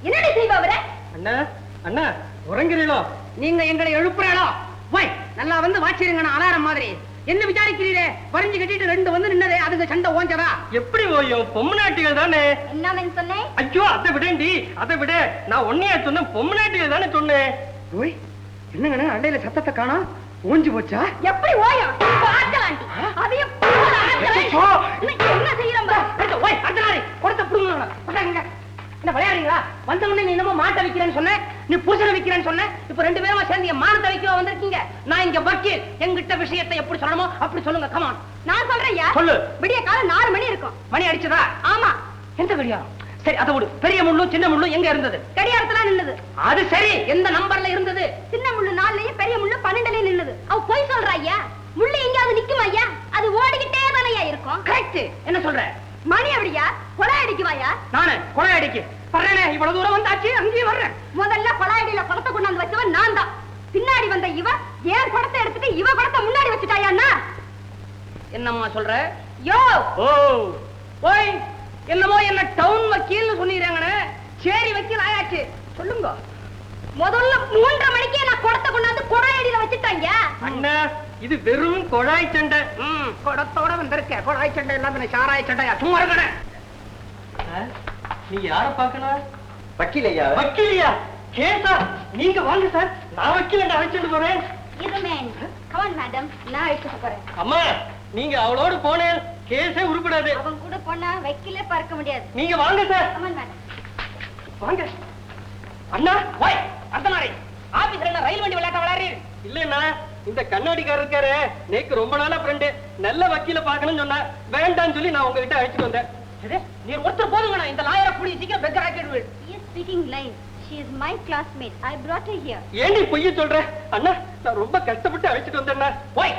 என்னடி செய்வ அவரை? அண்ணா அண்ணா உறங்குறீங்களோ? நீங்க எங்களை எழுப்புறீங்களோ? போய் நல்லா வந்து வாச்சிருங்க அலாரம் மாதிரி. என்ன விசாரிக்கிறீரே? வரைஞ்சு கட்டிட்டு 2 வந்து நின்னதே அதுக்கு சண்டை ஓஞ்சதா? எப்படி ஓயும்? பொம்முநாட்டிகள் தானே. என்ன சொன்னேன்? ஐயோ அதை விடேண்டி, அதை விட நான் ஒன்னையா சொன்னேன், பொம்முநாட்டிகள் தானே சொன்னேன். ஓய் என்னங்கண்ணே அண்டையில சத்தத்தை காணா? ஓஞ்சு போச்சா? எப்படி ஓயும்? ஆட்டலாண்டி அதையும் என்ன செய்யறோம்? ஓய் அர்த்தனாரி கொடுத்த புடுங்க. என்ன விளையாடுறீங்களா? வந்த உடனே நீ என்னமோ மாட்டை விக்கிறேன்னு சொன்ன, நீ புருஷனை விக்கிறேன்னு சொன்ன. இப்ப 2 பேருமா சேர்ந்து என் மானத்தை வைக்க வந்திருக்கீங்க. நான் இங்க வக்கீல். எங்கிட்ட விஷயத்தை எப்படி சொல்லணுமோ அப்படி சொல்லுங்க. கமான். நான் சொல்றேன் சொல்லு. விடிய காலம் 4 மணி இருக்கும். மணி அடிச்சதா? ஆமா. எந்த கடியாரம்? சரி அதை விடு. பெரிய முள்ளும் சின்ன முள்ளும் எங்க இருந்தது? கடியாரத்துல நின்னது. அது சரி, எந்த நம்பர்ல இருந்தது? சின்ன முள்ளு 4லயும் பெரிய முள்ளு 12லயும் நின்னது. அவ போய் சொல்றா ஐயா. முள்ளு எங்கயாவது நிக்குமா ஐயா? அது ஓடிக்கிட்டே தானையா இருக்கும். கரெக்ட். என்ன சொல்ற? மணி அப்படியா? கொலை அடிக்குவாயா? நானு கொலை அடிக்கு வர்றேனே. இவ்வளவு தூரம் வந்தாச்சு, அங்கேயும் வர்றேன். முதல்ல கொலாயடியில குடத்தை கொண்டாந்து வச்சவன் நான் தான். பின்னாடி வந்த இவ ஏன் குடத்தை எடுத்துட்டு இவ குடத்தை முன்னாடி வச்சுட்டாயா? என்னம்மா சொல்ற? யோ ஓ ஓய் என்னமோ என்ன டவுன் வக்கீல்னு சொன்னீங்கன்னு. சரி வக்கீல் ஆயாச்சு, சொல்லுங்க. முதல்ல 3:30 மணிக்கே நான் குடத்தை கொண்டாந்து கொலாயடியில வச்சுட்டாங்க. அண்ணா இது வெறும் கொழாய் சண்டை. குடத்தோட வந்திருக்க. கொழாய் சண்டை இல்லாம சாராய சண்டையா? சும்மா இருக்கணே. நீ யார பாக்கணும்? வக்கீல் ஐயா. வக்கீலியா? கேசா? நீங்க வாங்க சார், நான் வக்கீல் அழைச்சிட்டு போறேன். இது மேன் கமான் மேடம், நான் அழைச்சிட்டு போறேன். அம்மா நீங்க அவளோடு போனேன் கேஸே உருப்படாது. அவன் கூட போனா வக்கீலே பார்க்க முடியாது. நீங்க வாங்க சார். Come on madam. வாங்க. அண்ணா ஓய் அர்த்தனாரி ஆபீஸ்ல என்ன ரயில் வண்டி விளையாட்ட விளையாடுறீங்க? இல்லண்ணா இந்த கண்ணாடிக்காரர் இருக்காரு, நேக்கு ரொம்ப நாளா ஃப்ரெண்டு. நல்ல வக்கீல பாக்கணும்னு சொன்னா வேண்டாம்னு சொல்லி நான் உங்ககிட்ட அழைச்சிட்டு வந்தேன். நீ ஒருத்தர் போதுங்கண்ணா, இந்த லாயரை கூடி சீக்கிரம் beggar ஆக்கிடுவேன். He is speaking lines. She is my classmate. I brought her here. ஏண்டி பொய்ய சொல்ற? அண்ணா நான் ரொம்ப கஷ்டப்பட்டு அழைச்சிட்டு வந்தேன்னா. ஓய்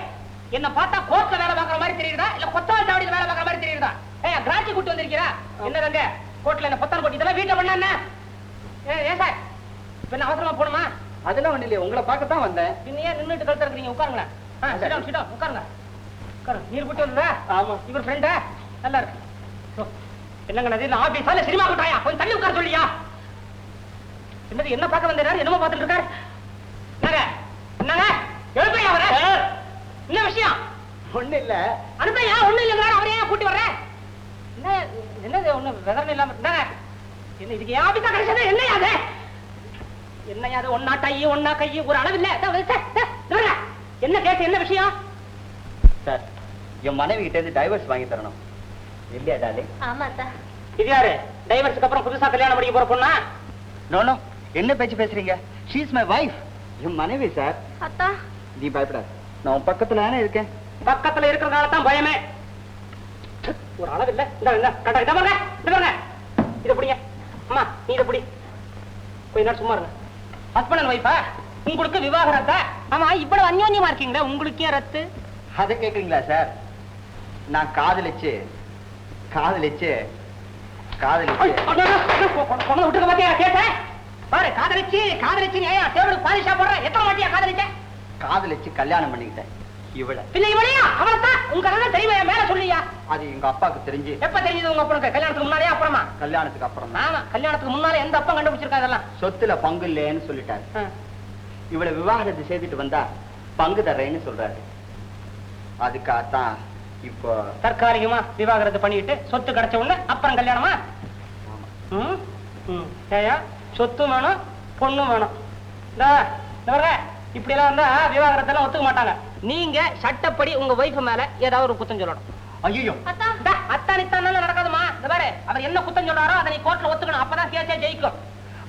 என்ன பார்த்தா கோர்ட்ல வேலை பார்க்கற மாதிரி தெரியுதா இல்ல கொத்தவால் சாவடியில வேலை பார்க்கற மாதிரி தெரியுதா? ஏய் கிராச்சி கூட்டி வந்திருக்கீரா? என்னங்க கோர்ட்ல என்ன பொத்தல் போட்டு இதெல்லாம் வீட்ல பண்ணா என்ன? ஏய் சார் இப்ப என்ன அவசரமா போணுமா? அதெல்லாம் ஒண்ணு இல்லையே, உங்களை பார்க்கத்தான் வந்தேன். பின்னையே நின்னுட்டு கழுத்து இருக்கீங்க, உட்காருங்களேன். சிடம் உட்காருங்க. உட்காருங்க. நீர் போட்டு வந்ததா? ஆமா. இவர் ஃப்ரெண்டா? நல்லா இருக்கு. என்னங்க நதியில ஆபீஸால சினிமா கூட்டாயா? கொஞ்சம் தள்ளி உட்கார சொல்லியா? என்னது என்ன பார்க்க வந்தாரு? என்னமோ பார்த்துட்டு இருக்காரு. என்னங்க எழுப்பையா அவரை? என்ன விஷயம்? ஒண்ணு இல்ல. அனுப்பையா? ஒண்ணு இல்லைங்க, அவரையே கூட்டி வர்றேன். என்னது ஒண்ணு வெதர்னு இல்லாம என்னங்க என்ன இதுக்கு ஆபீஸா கிடைச்சது? என்னையா அது? என்னையா அது? ஒன்னா டை ஒன்னா கை ஒரு அளவு இல்ல. என்ன கேஸ்? என்ன விஷயம்? சார் என் மனைவி கிட்ட இருந்து டைவர்ஸ் வாங்கி தரணும். இல்லையா டார்லிங்? ஆமா அத்தா. இது யாரு? டைவர்ஸ்க்கு அப்புறம் புதுசா கல்யாணம் பண்ணிக்க போற பொண்ணா? நோ நோ, என்ன பேச்சு பேசுறீங்க? She is my wife. என் மனைவி சார். அத்தா நீ பயப்படாத, நான் உன் பக்கத்துல தானே இருக்கேன். பக்கத்துல இருக்கிறதால தான் பயமே. ஒரு அளவு இல்ல. இந்த கட்ட இத பாருங்க, இத பாருங்க. இத புடிங்க. அம்மா நீ இத புடி. கொஞ்ச நேரம் சும்மா இருங்க. ஹஸ்பண்ட் அண்ட் வைஃபா? உங்களுக்கு விவாகரத்தா? ஆமா இவ்வளவு அந்யோன்யமா இருக்கீங்களே, உங்களுக்கே ரத்து? அதை கேக்குறீங்களா சார்? நான் காதலிச்சு விட்டுக்க மாட்டியா கேட்ட? பாரு காதலிச்சு ஏன் டேபிள் பாலிஷா போடுற? எத்தனை மாட்டியா காதலிச்சு கல்யாணம் பண்ணிக்கிட்டேன் இவள. பின்ன இவளையா? அவளைத்தான் உங்க அண்ணன் தெரியுமா? மேல சொல்லியா? அது எங்க அப்பாவுக்கு தெரிஞ்சு. எப்ப தெரிஞ்சது உங்க அப்பனுக்கு? கல்யாணத்துக்கு முன்னாடியே அப்புறமா? கல்யாணத்துக்கு அப்புறம். ஆமா கல்யாணத்துக்கு முன்னால எந்த அப்பா கண்டுபிடிச்சிருக்கா இதெல்லாம்? சொத்துல பங்கு இல்லைன்னு சொல்லிட்டாரு. இவளை விவாகரத்து செய்துட்டு வந்தா பங்கு தர்றேன்னு சொல்றாரு. அதுக்காகத்தான் இப்போ தற்காலிகமா விவாகரத்து பண்ணிட்டு சொத்து கிடைச்ச உடனே அப்புறம் கல்யாணமா? சொத்து வேணும் பொண்ணும் வேணும். இப்படி எல்லாம் வந்தா விவாகரத்து எல்லாம் ஒத்துக்க மாட்டாங்க. நீங்க சட்டப்படி உங்க வைஃப் மேல ஏதாவது ஒரு குத்தம் சொல்லணும். ஐயோ அத்தானித்தான் நடக்காதுமா. இந்த பாரு அவர் என்ன குத்தம் சொல்றாரோ அதை நீ கோர்ட்ல ஒத்துக்கணும். அப்பதான் கேஸே ஜெயிக்கும்.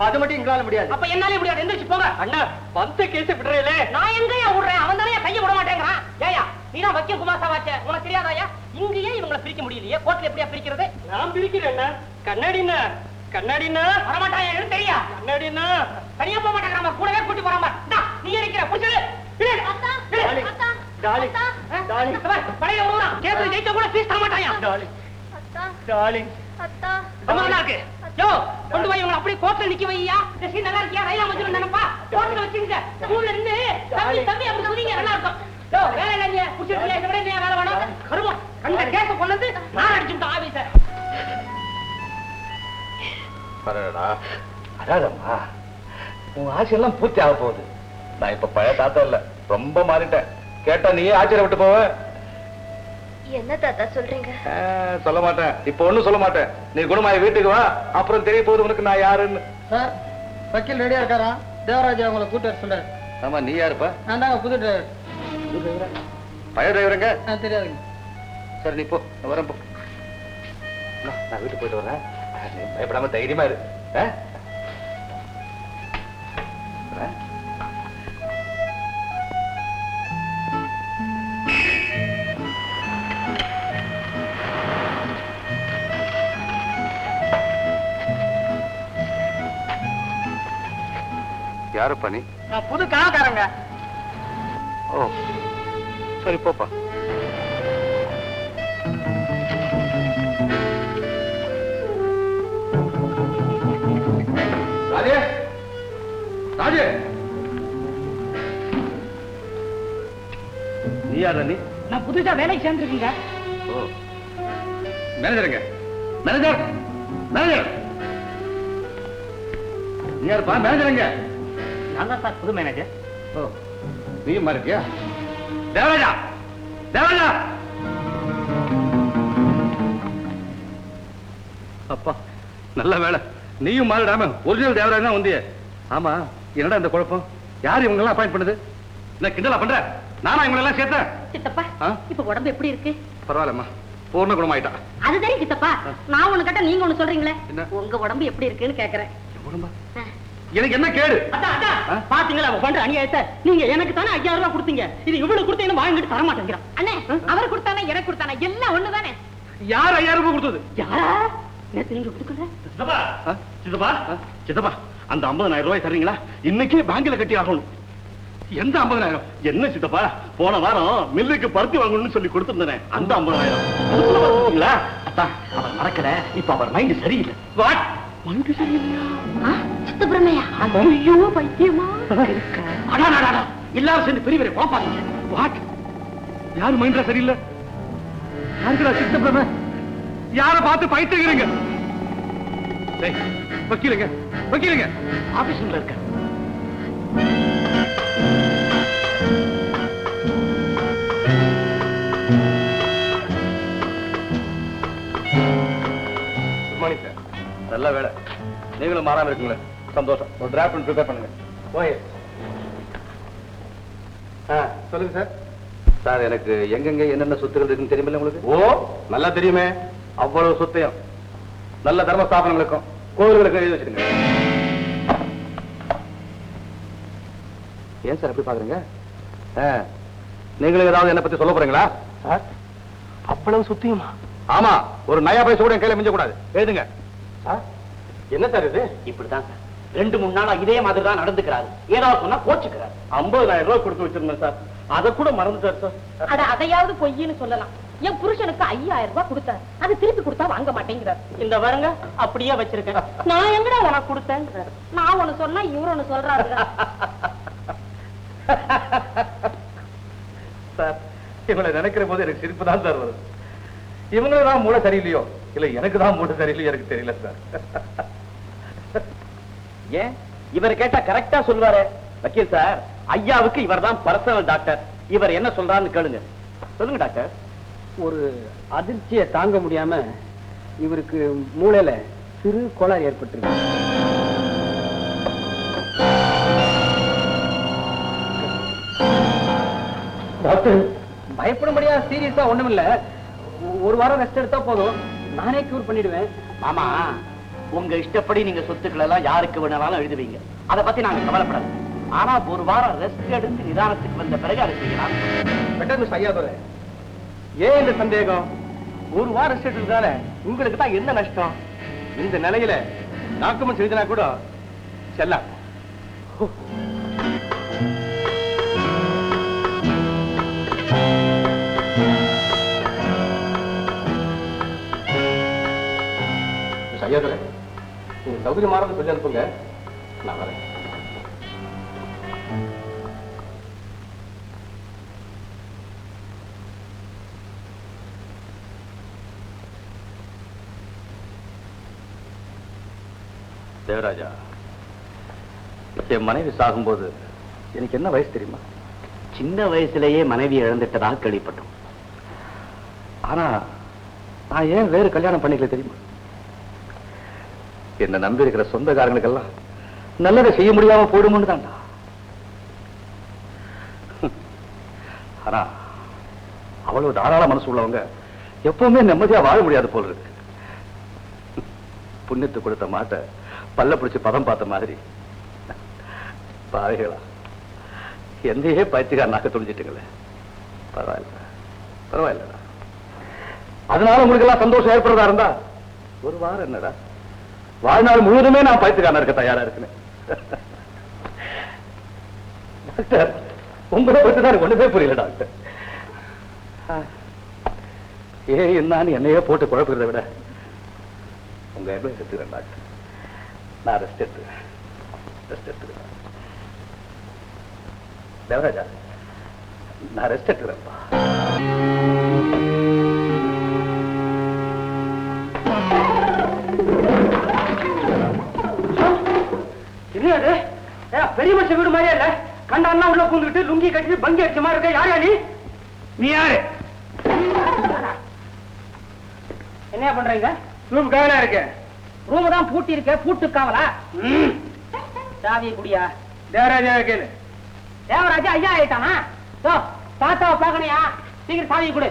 அது மட்டும் எங்களால முடியாது. அப்ப என்னாலே முடியாது. எந்திரிச்சு போங்க. அண்ணா வந்த கேஸ் விடுறேன். நான் எங்கயா விடுறேன்? அவன் தானே கைய விட மாட்டேங்கிறான். ஏயா நீதான் வக்கீல் குமாசாவாச்சே, உனக்கு தெரியாதாயா? இங்கேயே இவங்களை பிரிக்க முடியலையே, கோர்ட்ல எப்படியா பிரிக்கிறது? நான் பிரிக்கிறேன். கண்ணாடினா வரமாட்டாயா? எனக்கு தெரியா? கண்ணாடினா தனியா போக மாட்டேங்கிறாம, கூடவே கூட்டி போறாம. நீ இருக்கிற புடிச்சது பழைய கேஸ் ஜெயிச்ச கூட ஃபீஸ் தர மாட்டாயா? டார்லிங் அத்தா இருக்கு யோ கொண்டு போய் இவங்களை அப்படியே கோர்ட்ல நிக்க வையா. சீ நல்லா இருக்கியா ரயிலா மஜ்னு நினைப்பா கோர்ட்ல வச்சுங்க. ஸ்கூல்ல இருந்து தம்பி தம்பி அப்படி சொல்லிங்க நல்லா இருக்கும். யோ வேலை இல்லைங்க புடிச்சிட்டு இதை விட என்ன வேலை வேணும் கருமம் அந்த கேஸ கொண்டு நான் அடிச்சுட்டேன் ஆபீஸ. பரடா அழகம்மா உன் ஆசையெல்லாம் பூர்த்தி ஆக போகுது. நான் இப்ப பழைய தாத்தா இல்ல, ரொம்ப மாறிட்டேன். கேட்டா நீயே ஆச்சரியப்பட்டு போவ. என்ன தாத்தா சொல்றீங்க? சொல்ல மாட்டேன், இப்ப ஒண்ணும் சொல்ல மாட்டேன். நீ குணமாயி வீட்டுக்கு வா, அப்புறம் தெரிய போகுது உனக்கு நான் யாருன்னு. சார் வக்கீல் ரெடியா இருக்காரா? தேவராஜா உங்களை கூட்டு வர சொல்றாரு. ஆமா நீ யாருப்பா? நான் தாங்க புது டிரைவர். பழைய டிரைவருங்க? தெரியாதுங்க. சரி நீ போ, நான் வரேன் போ. நான் வீட்டுக்கு போயிட்டு வரேன். நீ பயப்படாம தைரியமா இரு. யாருப்பா நீ? நான் புது கணக்காரங்க. ஓ சரி போப்பா. ராஜே ராஜே நீ யாரா? நீ நான் புதுசா வேலைக்கு சேர்ந்துருக்கீங்க. ஓ மேனேஜருங்க. மேனேஜர் மேனேஜர் நீ யாருப்பா? மேனேஜருங்க. நான் தான் சார் புது மேனேஜர். ஓ நீயும் மாறிட்டியா? தேவராஜா தேவராஜா அப்பா நல்ல வேலை நீயும் மாறிடாம ஒரிஜினல் தேவராஜா தான் வந்தியே. ஆமா என்னடா இந்த குழப்பம்? யார் இவங்க எல்லாம் அப்பாயிண்ட் பண்ணுது? என்ன கிண்டலா பண்ற? நானா இவங்க எல்லாம் சேர்த்தேன்? சித்தப்பா இப்ப உடம்பு எப்படி இருக்கு? பரவாயில்லம்மா பூர்ண குணமாயிட்டா. அது தெரியும் சித்தப்பா. நான் ஒண்ணு கேட்டா நீங்க ஒண்ணு சொல்றீங்களே. என்ன? உங்க உடம்பு எப்படி இருக்குன்னு கேக்குறேன். எனக்கு என்ன கேடு? பாத்தீங்களா அவன் பண்ற அநியாயத்தை? நீங்க எனக்கு தானே 5000 ரூபாய் கொடுத்தீங்க. இது இவ்வளவு கொடுத்தீங்கன்னு வாங்கிட்டு தர மாட்டேங்கிறான். அண்ணே அவர் கொடுத்தானே எனக்கு கொடுத்தானே எல்லாம் ஒண்ணுதானே. யார் 5000 ரூபாய் கொடுத்தது? யாரா நேத்து நீங்க கொடுக்கல? சித்தப்பா சித்தப்பா சித்தப்பா அந்த 50000 ரூபாய் தர்றீங்களா? இன்னைக்கே பேங்க்ல கட்டி ஆகணும். எந்த 50000? என்ன சித்தப்பா போன வாரம் மில்லுக்கு பருத்தி வாங்கணும்னு சொல்லி கொடுத்திருந்தேன். அந்த 50000 அத்தா அவர் மறக்கல. இப்ப அவர் மைண்ட் சரியில்லை. வாட்? மைண்ட் சரியில்லையா? சித்தப்பிரமையா? ஐயோ பைத்தியமா அடாடாடா எல்லாரும் சேர்ந்து பெரியவரை குழப்பாதீங்க. வாட்? யாரு மைண்டா சரியில்லை? யாருக்குடா சித்தப்பிரம? யாரை பார்த்து பைத்தியக்கிறீங்க? வக்கீலுங்க வக்கீலுங்க ஆபீஸ்ல இருக்க. Good morning sir. நல்ல வேலை நீங்களும் மாறாம இருக்குங்களே, சந்தோஷம். ஒரு டிராஃப்ட் ப்ரிப்பேர் பண்ணுங்க. ஓகே சொல்லுங்க சார். சார் எனக்கு எங்கெங்க என்னென்ன சொத்துகள் இருக்குன்னு தெரியுமில்ல உங்களுக்கு? ஓ நல்லா தெரியுமே. அவ்வளவு சொத்தையும் நல்ல தர்ம ஸ்தாபனங்களுக்கும் கோவில்களுக்கும் எழுதி வச்சிருங்க. ஏன் சார் எப்படி பாக்குறீங்க? நீங்களும் ஏதாவது என்ன பத்தி சொல்ல போறீங்களா? சார் அவ்வளவு சுத்தியுமா? ஆமா, ஒரு நயா பைசா கூட கையில மிஞ்ச கூடாது. எழுதுங்க. சார் என்ன சார் இது? இப்படிதான் சார் 2-3 நாளா இதே மாதிரி தான் நடந்துக்கிறாரு. ஏதாவது சொன்னா கோச்சுக்கிறாரு. 50000 ரூபாய் கொடுத்து வச்சிருந்தேன் சார், அதை கூட மறந்துட்டார் சார். அட அதையாவது பொய்ன்னு சொல்லலாம். என் புருஷனுக்கு 5000 ரூபாய் கொடுத்தார். அது திருப்பி கொடுத்தா வாங்க மாட்டேங்கிறார். இந்த வருங்க அப்படியே வச்சிருக்கேன். நான் எங்கடா உனக்கு கொடுத்தேன்? நான் ஒண்ணு சொன்னா இவரு ஒண்ணு சொல்றாரு. சார் இவங்களை நினைக்கிற போது எனக்கு சிரிப்பு தான் சார் வருது. இவங்களுக்கு தான் மூளை சரியில்லையோ இல்ல எனக்கு தான் மூளை சரியில்லையோ எனக்கு தெரியல சார். ஏன் இவர் கேட்டா கரெக்டா சொல்வாரு. வக்கீல் சார் ஐயாவுக்கு இவர் தான் பர்சனல் டாக்டர். இவர் என்ன சொல்றாருன்னு கேளுங்க. சொல்லுங்க டாக்டர். ஒரு அதிர்ச்சியை தாங்க முடியாம இவருக்கு மூளையில சிறு கோளாறு ஏற்பட்டிருக்கு. டாக்டர் பயப்பட முடியாது, சீரியஸா ஒண்ணும் இல்ல. ஒரு வாரம் ரெஸ்ட் எடுத்தா போதும், நானே கியூர் பண்ணிடுவேன். ஆமா உங்க இஷ்டப்படி நீங்க சொத்துக்கள் எல்லாம் யாருக்கு வேணாலும் எழுதுவீங்க. அதை பத்தி நாங்க கவலைப்படாது. ஆனா ஒரு வாரம் ரெஸ்ட் எடுத்து நிதானத்துக்கு வந்த பிறகு அதை செய்யலாம். பெட்டர் மிஸ் ஐயாதுரை, ஏன் இந்த சந்தேகம்? ஒரு வாரம் ரெஸ்ட் எடுத்ததால உங்களுக்கு தான் என்ன நஷ்டம்? இந்த நிலையில டாக்குமெண்ட்ஸ் எழுதினா கூட செல்லாம். ஐயாதுரை, சௌகரியமானது சொல்லி அனுப்புங்க, நான் வரேன். தேவராஜா, என் மனைவி சாகும்போது எனக்கு என்ன வயசு தெரியுமா? சின்ன வயசுலயே மனைவி இழந்துட்டதாக கேள்விப்பட்டோம். ஆனா நான் ஏன் வேறு கல்யாணம் பண்ணிக்கல தெரியுமா? என்ன நம்பி இருக்கிற சொந்தக்காரங்களுக்கெல்லாம் நல்லதை செய்ய முடியாம போடுமோன்னு தான்டா. ஆனா அவ்வளவு தாராள மனசு உள்ளவங்க எப்பவுமே நிம்மதியா வாழ முடியாது போல இருக்கு. புண்ணியத்து கொடுத்த மாட்டை பல்ல பிடிச்சு பதம் பார்த்த மாதிரி பாவைகளா எந்தையே பயிற்சிக்காரனாக்க துணிஞ்சிட்டுங்களே. பரவாயில்ல பரவாயில்லடா. அதனால உங்களுக்கு எல்லாம் சந்தோஷம் ஏற்படுறதா இருந்தா ஒரு வாரம் என்னடா, வாழ்நாள் முழுவதுமே நான் பயிற்சிக்காரனா இருக்க தயாரா இருக்கேன். டாக்டர், உங்களை பற்றி தான் ஒண்ணுமே புரியல டாக்டர். என்னன்னு என்னையே போட்டு குழப்பறதை விட உங்க அட்வைஸ் எடுத்துக்கிறேன் டாக்டர். நான் ரெஸ்ட் எடுத்துக்கிறேன். தேவராஜா, நான் ரெஸ்ட் எடுத்துக்கிறேன்ப்பா. என்னது பெரிய மனுஷன் வீடு மாதிரியா இல்ல? கண்டான்னா உள்ள பூந்துக்கிட்டு லுங்கி கட்டிட்டு பங்கி அடிச்ச மாதிரி இருக்க. யாரா நீ? நீ யாரு? என்ன பண்றீங்க? ரூம் காவலா இருக்கு. ரூம் தான் பூட்டி இருக்க. பூட்டு காவலா? சாவியை குடியா. தேவராஜா கேளு. தேவராஜா ஐயா ஆயிட்டானா? தாத்தாவை பாக்கணையா? சீக்கிரம் சாவியை கொடு.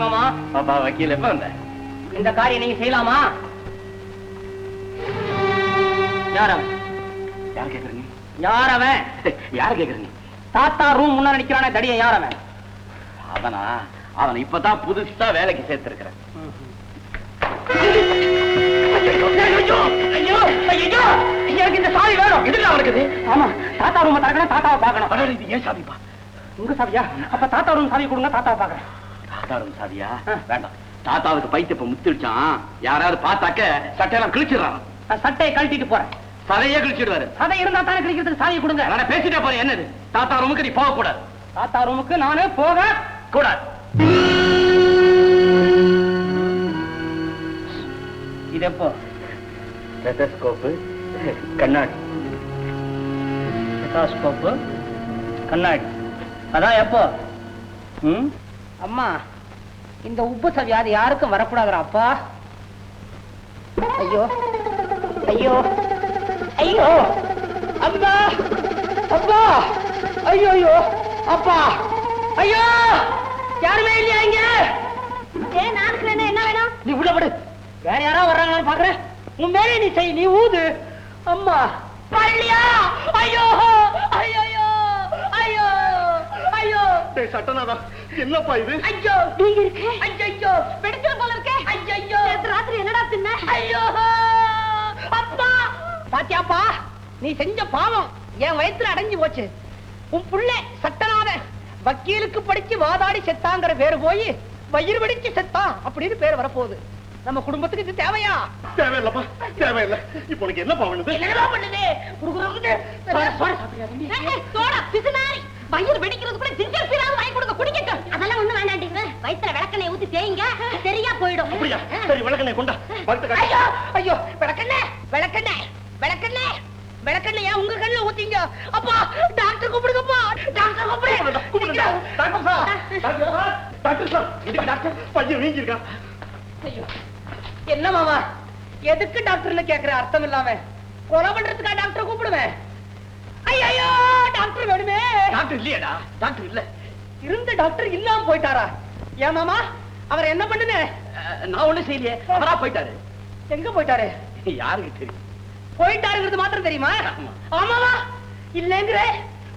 மாமா, பாப்பா வக்கீல் எப்ப வந்த? இந்த காரியம் நீங்க செய்யலாமா? யார் அவன்? யார் கேக்குறீங்க? யார் அவன்? யார் கேக்குறீங்க? தாத்தா ரூம் முன்னாடி நிக்கிறானே தடிய யார் அவன்? அவன் இப்பதான் புதுசா வேலைக்கு சேர்த்திருக்கிறேன். எனக்கு இந்த சாவி வேணும். எதுக்கு அவனுக்கு? ஆமா, தாத்தா ரூம் திறக்கணும், தாத்தாவை பார்க்கணும். இது ஏன் சாதிப்பா? உங்க சாவியா? அப்ப தாத்தா ரூம் சாவி கொடுங்க, தாத்தாவை பார்க்கறேன். தாத்தாரும் சாதியா? வேண்டாம். தாத்தாவுக்கு பைத்திய இப்ப முத்திருச்சான். யாராவது பார்த்தாக்க சட்டையெல்லாம் கிழிச்சிடறான். நான் சட்டையை கழட்டிட்டு போறேன். சதையே கிழிச்சிடுவாரு. சதை இருந்தா தானே கிழிக்கிறதுக்கு சாவி கொடுங்க. நான் பேசிட்டே போறேன். என்னது? தாத்தா ரூமுக்கு நீ போக கூடாது. தாத்தா ரூமுக்கு நானே போக கூடாது. இது எப்போ? ஸ்டெத்தஸ்கோப்பு, கண்ணாடி. ஸ்டெத்தஸ்கோப்பு, கண்ணாடி. அதான் எப்போ? அம்மா, இந்த உப்பு சவியாதி யாருக்கும் வரக்கூடாதுடா அப்பா. ஐயோ ஐயோ ஐயோ அம்மா அப்பா, ஐயோ ஐயோ அப்பா, ஐயோ யாருமே இல்லையா இங்க? ஏன் நானுக்கு என்ன வேணும்? நீ உள்ள படு. வேற யாராவது வர்றாங்கன்னு பாக்குறேன். உன் மேலே நீ செய், நீ ஊது. அம்மா பள்ளியா? ஐயோ ஐயோ ஐயோ ஐயோ. சட்டனாதான் என்னப்பா இது? ஐயோ நீங்க இருக்கு. ஐயோ வெடிச்சது போல இருக்கே. ஐயோ ராத்திரி என்னடா தின்ன? ஐயோ அப்பா. பாத்தியாப்பா, நீ செஞ்ச பாவம் என் வயித்துல அடைஞ்சு போச்சு. உன் புள்ள சட்டனாத வக்கீலுக்கு படிச்சு வாதாடி செத்தாங்கிற பேரு போய் வயிறு வெடிச்சு செத்தா அப்படின்னு பேர் வரப்போகுது. நம்ம குடும்பத்துக்கு இது தேவையா? தேவையில்லப்பா, தேவையில்லை. இப்போ உனக்கு என்னப்பா பண்ணுது? என்னதான் பண்ணுது? சோடா பிசுனாரி. வயிறு வெடிக்கிறது கூட ஜிஞ்சர் பீராவது வாங்கி கொடுங்க, குடிக்கட்டும். அதெல்லாம் ஒண்ணு வேண்டாண்டீங்க. வயித்துல விளக்கெண்ணெய் ஊத்தி தேய்ங்க, சரியா போயிடும். அப்படியா? சரி, விளக்கெண்ணெய் கொண்டா. ஐயோ ஐயோ, விளக்கெண்ணெய் விளக்கெண்ணெய் விளக்கெண்ணெய் விளக்கெண்ணெய் ஏன் உங்க கண்ணுல ஊத்தீங்க? அப்பா, டாக்டர் கூப்பிடுங்கப்பா, டாக்டர் கூப்பிடுங்க. டாக்டர் சார், டாக்டர் சார், இதுக்கு டாக்டர் பையன் வீங்கிருக்கான். ஐயோ, என்ன மாமா, எதுக்கு டாக்டர்னு கேக்குற அர்த்தம் இல்லாம? கொலை பண்றதுக்கா டாக்டர் கூப்பிடுவேன்? ஐயோ, டாக்டர் வேணுமே. டாக்டர் இல்லையாடா? டாக்டர் இல்ல. இருந்த டாக்டர் இல்லாம போயிட்டாரா? ஏன் மாமா, அவர் என்ன பண்ணுன? நான் ஒண்ணும் செய்யலையே, அவரா போயிட்டாரு. எங்க போயிட்டாரு? யாருக்கு தெரியும்? போயிட்டாருங்கிறது மாத்திரம் தெரியுமா? ஆமாவா? இல்லங்கிற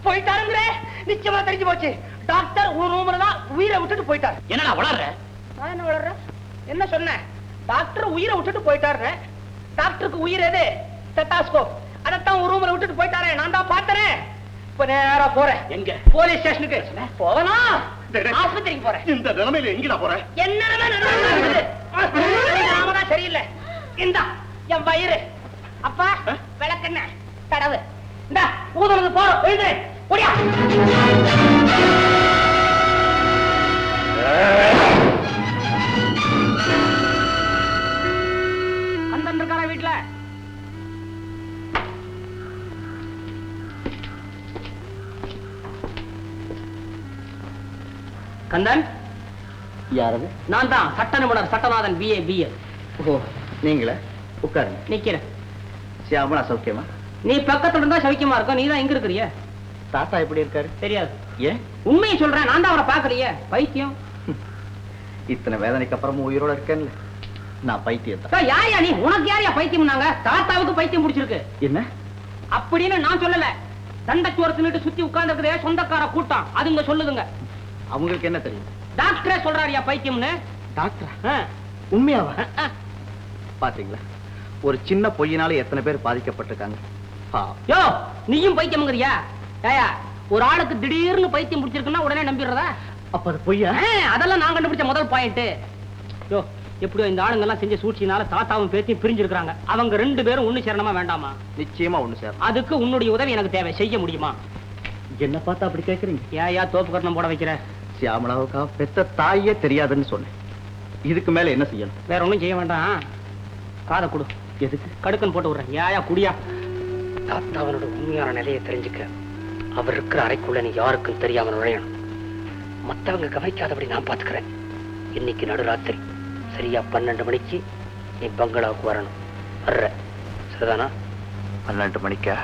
போயிட்டாருங்கிற நிச்சயமா தெரிஞ்சு போச்சு. டாக்டர் ஒரு ரூம்ல தான் உயிரை விட்டுட்டு போயிட்டாரு. என்னடா வளர்ற? நான் என்ன வளர்றேன்? என்ன சொன்னேன்? டாக்டர் உயிரை விட்டுட்டு போயிட்டாரு. டாக்டருக்கு உயிர் எது? ஸ்டெத்தாஸ்கோப். அதத்தான் ஒரு ரூம்ல விட்டுட்டு போயிட்டாரே, நான் தான் பார்த்தேன். இப்ப நேரா போறேன். எங்க? போலீஸ் ஸ்டேஷனுக்கு போவனா? ஆஸ்பத்திரிக்கு போறேன். இந்த நிலைமையில எங்கடா போற? என்ன நாமதான் சரியில்லை. இந்தா என் வயிறு. அப்பா விளக்கெண்ண தடவு. இந்த ஊதுறது போறோம். எழுது ஓடியா. கந்தன் இருக்காரா வீட்டுல? கந்தன் யாரது? நான் தான் சட்ட நிபுணர் சட்டநாதன் BA BL. ஓ நீங்களா? உட்காருங்க. நிக்கிறேன். சியாமலா சௌக்கியமா? நீ பக்கத்துல இருந்தா சௌக்கியமா இருக்கும். நீ தான் எங்க இருக்கிறிய? தாத்தா எப்படி இருக்காரு? தெரியாது. ஏன்? உண்மையை சொல்றேன், நான் தான் அவரை பாக்கலையே. பைத்தியம். இத்தனை வேதனைக்கு அப்புறமும் உயிரோட இருக்கேன்ல. நான் பைத்தியம் தான். யாரையா நீ? உனக்கு யாரையா பைத்தியம்னாங்க? தாத்தாவுக்கு பைத்தியம் முடிச்சிருக்கு. என்ன அப்படின்னு நான் சொல்லல. தண்டச்சோரத்துன்னு சுத்தி உட்கார்ந்து இருக்கிறதே சொந்தக்கார கூட்டம், அதுங்க சொல்லுதுங்க. அவங்களுக்கு என்ன தெரியும்? டாக்டரே சொல்றாருயா பைத்தியம்னு. டாக்டரா? உண்மையாவா? பாத்தீங்களா, ஒரு சின்ன பொய்யினால எத்தனை பேர் பாதிக்கப்பட்டிருக்காங்க. யோ நீயும் பைத்தியம்ங்கறியா? ஏயா ஒரு ஆளுக்கு திடீர்னு பைத்தியம் பிடிச்சிருக்குன்னா உடனே நம்பிடுறதா? அப்ப அது பொய்யா? அதெல்லாம் நான் கண்டுபிடிச்ச முதல் பாயிண்ட். யோ எப்படியோ இந்த ஆளுங்க எல்லாம் செஞ்ச சூழ்ச்சினால தாத்தாவும் பேத்தியும் பிரிஞ்சிருக்காங்க. அவங்க 2 பேரும் ஒண்ணு சேரணுமா வேண்டாமா? நிச்சயமா ஒண்ணு சேரும். அதுக்கு உன்னுடைய உதவி எனக்கு தேவை. செய்ய முடியுமா? என்ன பார்த்தா அப்படி கேக்குறீங்க? ஏயா தோப்பு கட்டணம் போட வைக்கிற? சியாமலாவுக்கா பெத்த தாயே தெரியாதுன்னு சொன்னேன். இதுக்கு மேல என்ன செய்யணும்? வேற ஒண்ணும் செய்ய வேண்டாம். காதை கொடு. எதுக்கு? கடுக்கன் போட்டு விடுறேன். ஏயா குடியா. தாத்தாவனோட உண்மையான நிலையை தெரிஞ்சுக்க அவர் இருக்கிற அறைக்குள்ள நீ யாருக்கும் தெரியாம நுழையணும். மத்தவங்க கவனிக்காதபடி நான் பாத்துக்கிறேன். இன்னைக்கு நடுராத்திரி சரியா 12 மணிக்கு நீ பங்களாவுக்கு வரணும். வர்ற சரிதானா? 12 மணிக்கா?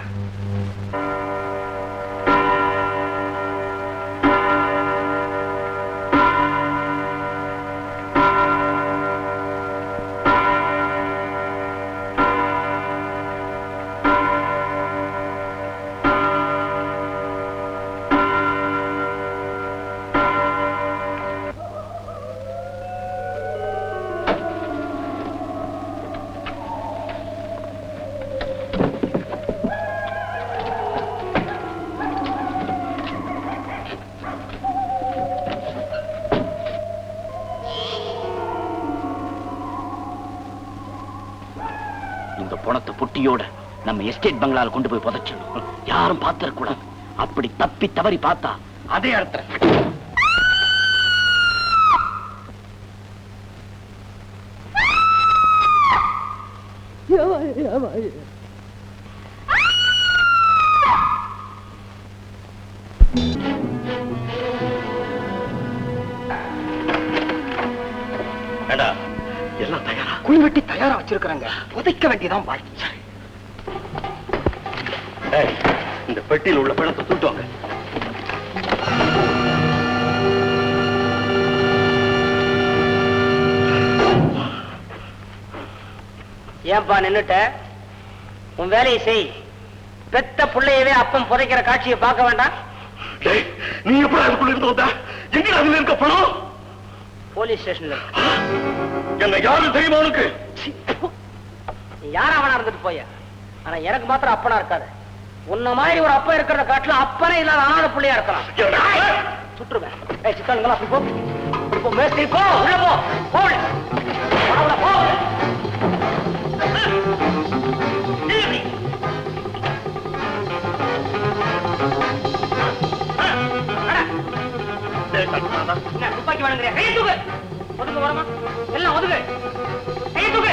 இந்த பணத்தை புட்டியோட நம்ம எஸ்டேட் பங்களால கொண்டு போய் புதைச்சிடணும். யாரும் பார்த்திடக்கூடாது. அப்படி தப்பி தவறி பார்த்தா அதே இடத்துல எல்லாம் தயாரா? குழிவெட்டி தயாரா வச்சிருக்காங்க. புதைக்க வேண்டியதான் பாக்கி. இந்த பெட்டியில் உள்ள பணத்தை தூட்டுவாங்க. ஏன்பா நின்னுட்ட? உன் வேலையை செய். பெத்த பிள்ளையவே அப்பம் புதைக்கிற காட்சியை பார்க்க வேண்டாம். நீ எப்படி அதுக்குள்ள இருந்து வந்தா? எங்க அதுல இருக்க பணம்? போலீஸ் ஸ்டேஷன்ல. என்ன யாரும் தெரியுமா உனக்கு? நீ யாரா அவனா இருந்துட்டு போய. ஆனா எனக்கு மாத்திரம் அப்பனா இருக்காது. உன்ன மாதிரி ஒரு அப்பா இருக்கிறத காட்டிலும் அப்பனே இல்லாத அனாதை பிள்ளையா இருக்கலாம். சுற்றுவேன். சித்தாளுங்களா அப்படி போ. போ மேஸ்திரி போ. உள்ள போ. போடு. உள்ள போ. துப்பாக்கி வேணுங்கிறியா? கையை தூக்கு. ஒதுங்க வரமா? எல்லாம் ஒதுங்க. கையை தூக்கு.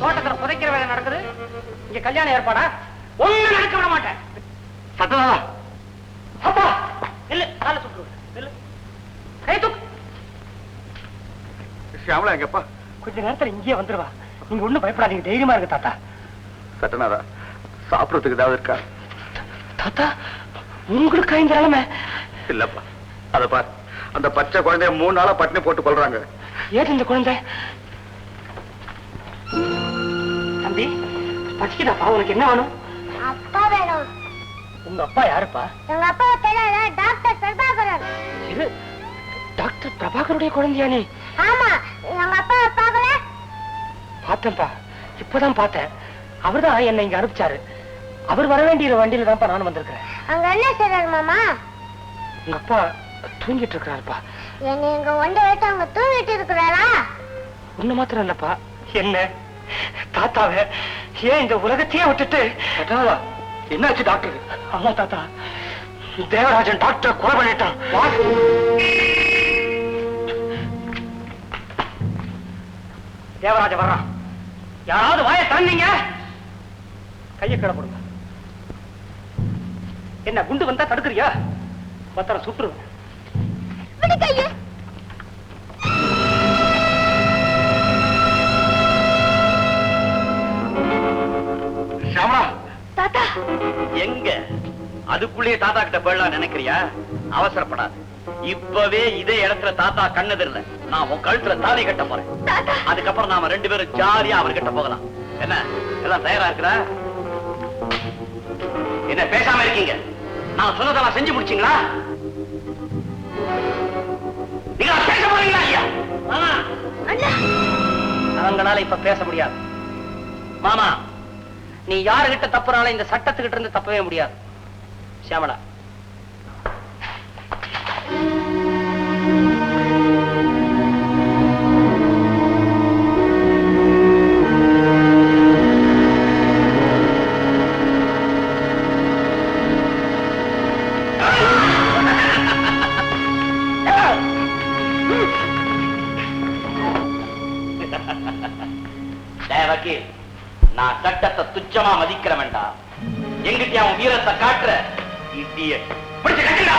தோட்டத்துல புதைக்கிற வேலை நடக்குது. இங்க கல்யாண ஏற்பாடா? ஒண்ணு நடக்க விட மாட்டேன். சத்ததா அப்பா இல்ல கால சுற்று இல்ல கை தூக்கு. ஷியாமலா எங்கப்பா? கொஞ்ச நேரத்துல இங்கேயே வந்துருவா. நீங்க ஒண்ணும் பயப்படாதீங்க. தைரியமா இருக்கு தாத்தா. சட்டநாதா, சாப்பிடறதுக்கு ஏதாவது இருக்கா? தாத்தா உங்களுக்கு இந்த நிலைமை? இல்லப்பா, அத பார், அந்த பச்சை குழந்தைய 3 நாளா பட்டினி போட்டு கொள்றாங்க. ஏது இந்த குழந்தை? தம்பி பசிக்குதாப்பா? உனக்கு என்ன வேணும்? அப்பா வேணும். உங்க அப்பா யாருப்பா? எங்க அப்பா தெரியல, டாக்டர் பிரபாகரன். இது டாக்டர் பிரபாகருடைய குழந்தையா நீ? ஆமா, எங்க அப்பா பார்க்கல. பார்த்தேன்ப்பா. இப்பதான் பார்த்தேன். அவர்தான் என்னை இங்க அனுப்பிச்சாரு. அவர் வர வேண்டிய வண்டியில தான் நானும் வந்திருக்கிறேன். அங்க என்ன செய்றாரு மாமா? உங்க அப்பா தூங்கிட்டு இருக்கிறாருப்பா. என்ன இங்க ஒண்ட வச்சு அவங்க தூங்கிட்டு இருக்கிறாரா? உன்ன மாத்திரம் இல்லப்பா, என்ன தாத்தாவே ஏன் இந்த உலகத்தையே விட்டுட்டு. என்னாச்சு டாக்டர்? ஆமா தாத்தா, தேவராஜன் டாக்டர் கொலை பண்ணிட்டான். தேவராஜன் வர்றான். யாராவது வாயை திறந்தீங்க கையை கீழே போடுங்க. என்ன குண்டு வந்தா தடுக்கிறியா? பத்திரம் சுட்டுருவேன். ஷாமளா, தாத்தா எங்க அதுக்குள்ளேயே தாத்தா கிட்ட போயிடலாம் நினைக்கிறியா? அவசரப்படாது. இப்பவே இதே இடத்துல தாத்தா கண்ணதில்ல. நான் உன் கழுத்துல தாலி கட்ட போறேன். அதுக்கப்புறம் நாம 2 பேரும் ஜாலியா அவர்கிட்ட போகலாம். என்ன எல்லாம் தயாரா இருக்கிறா? என்ன பேசாம இருக்கீங்க? நான் சொன்னதெல்லாம் செஞ்சு முடிச்சீங்களா? நீங்க பேச போறீங்களா ஐயா? அவங்களால இப்ப பேச முடியாது. மாமா, நீ யாருகிட்ட தப்புறாலும் இந்த சட்டத்துக்கிட்ட இருந்து தப்பவே முடியாது. சியாமளா, வக்கீல், நான் சட்டத்தை துச்சமா மதிக்கிற வேண்டாம். எங்கிட்ட அவன் வீரத்தை காட்டுற இடியட். பிடிச்சு கட்டிடா.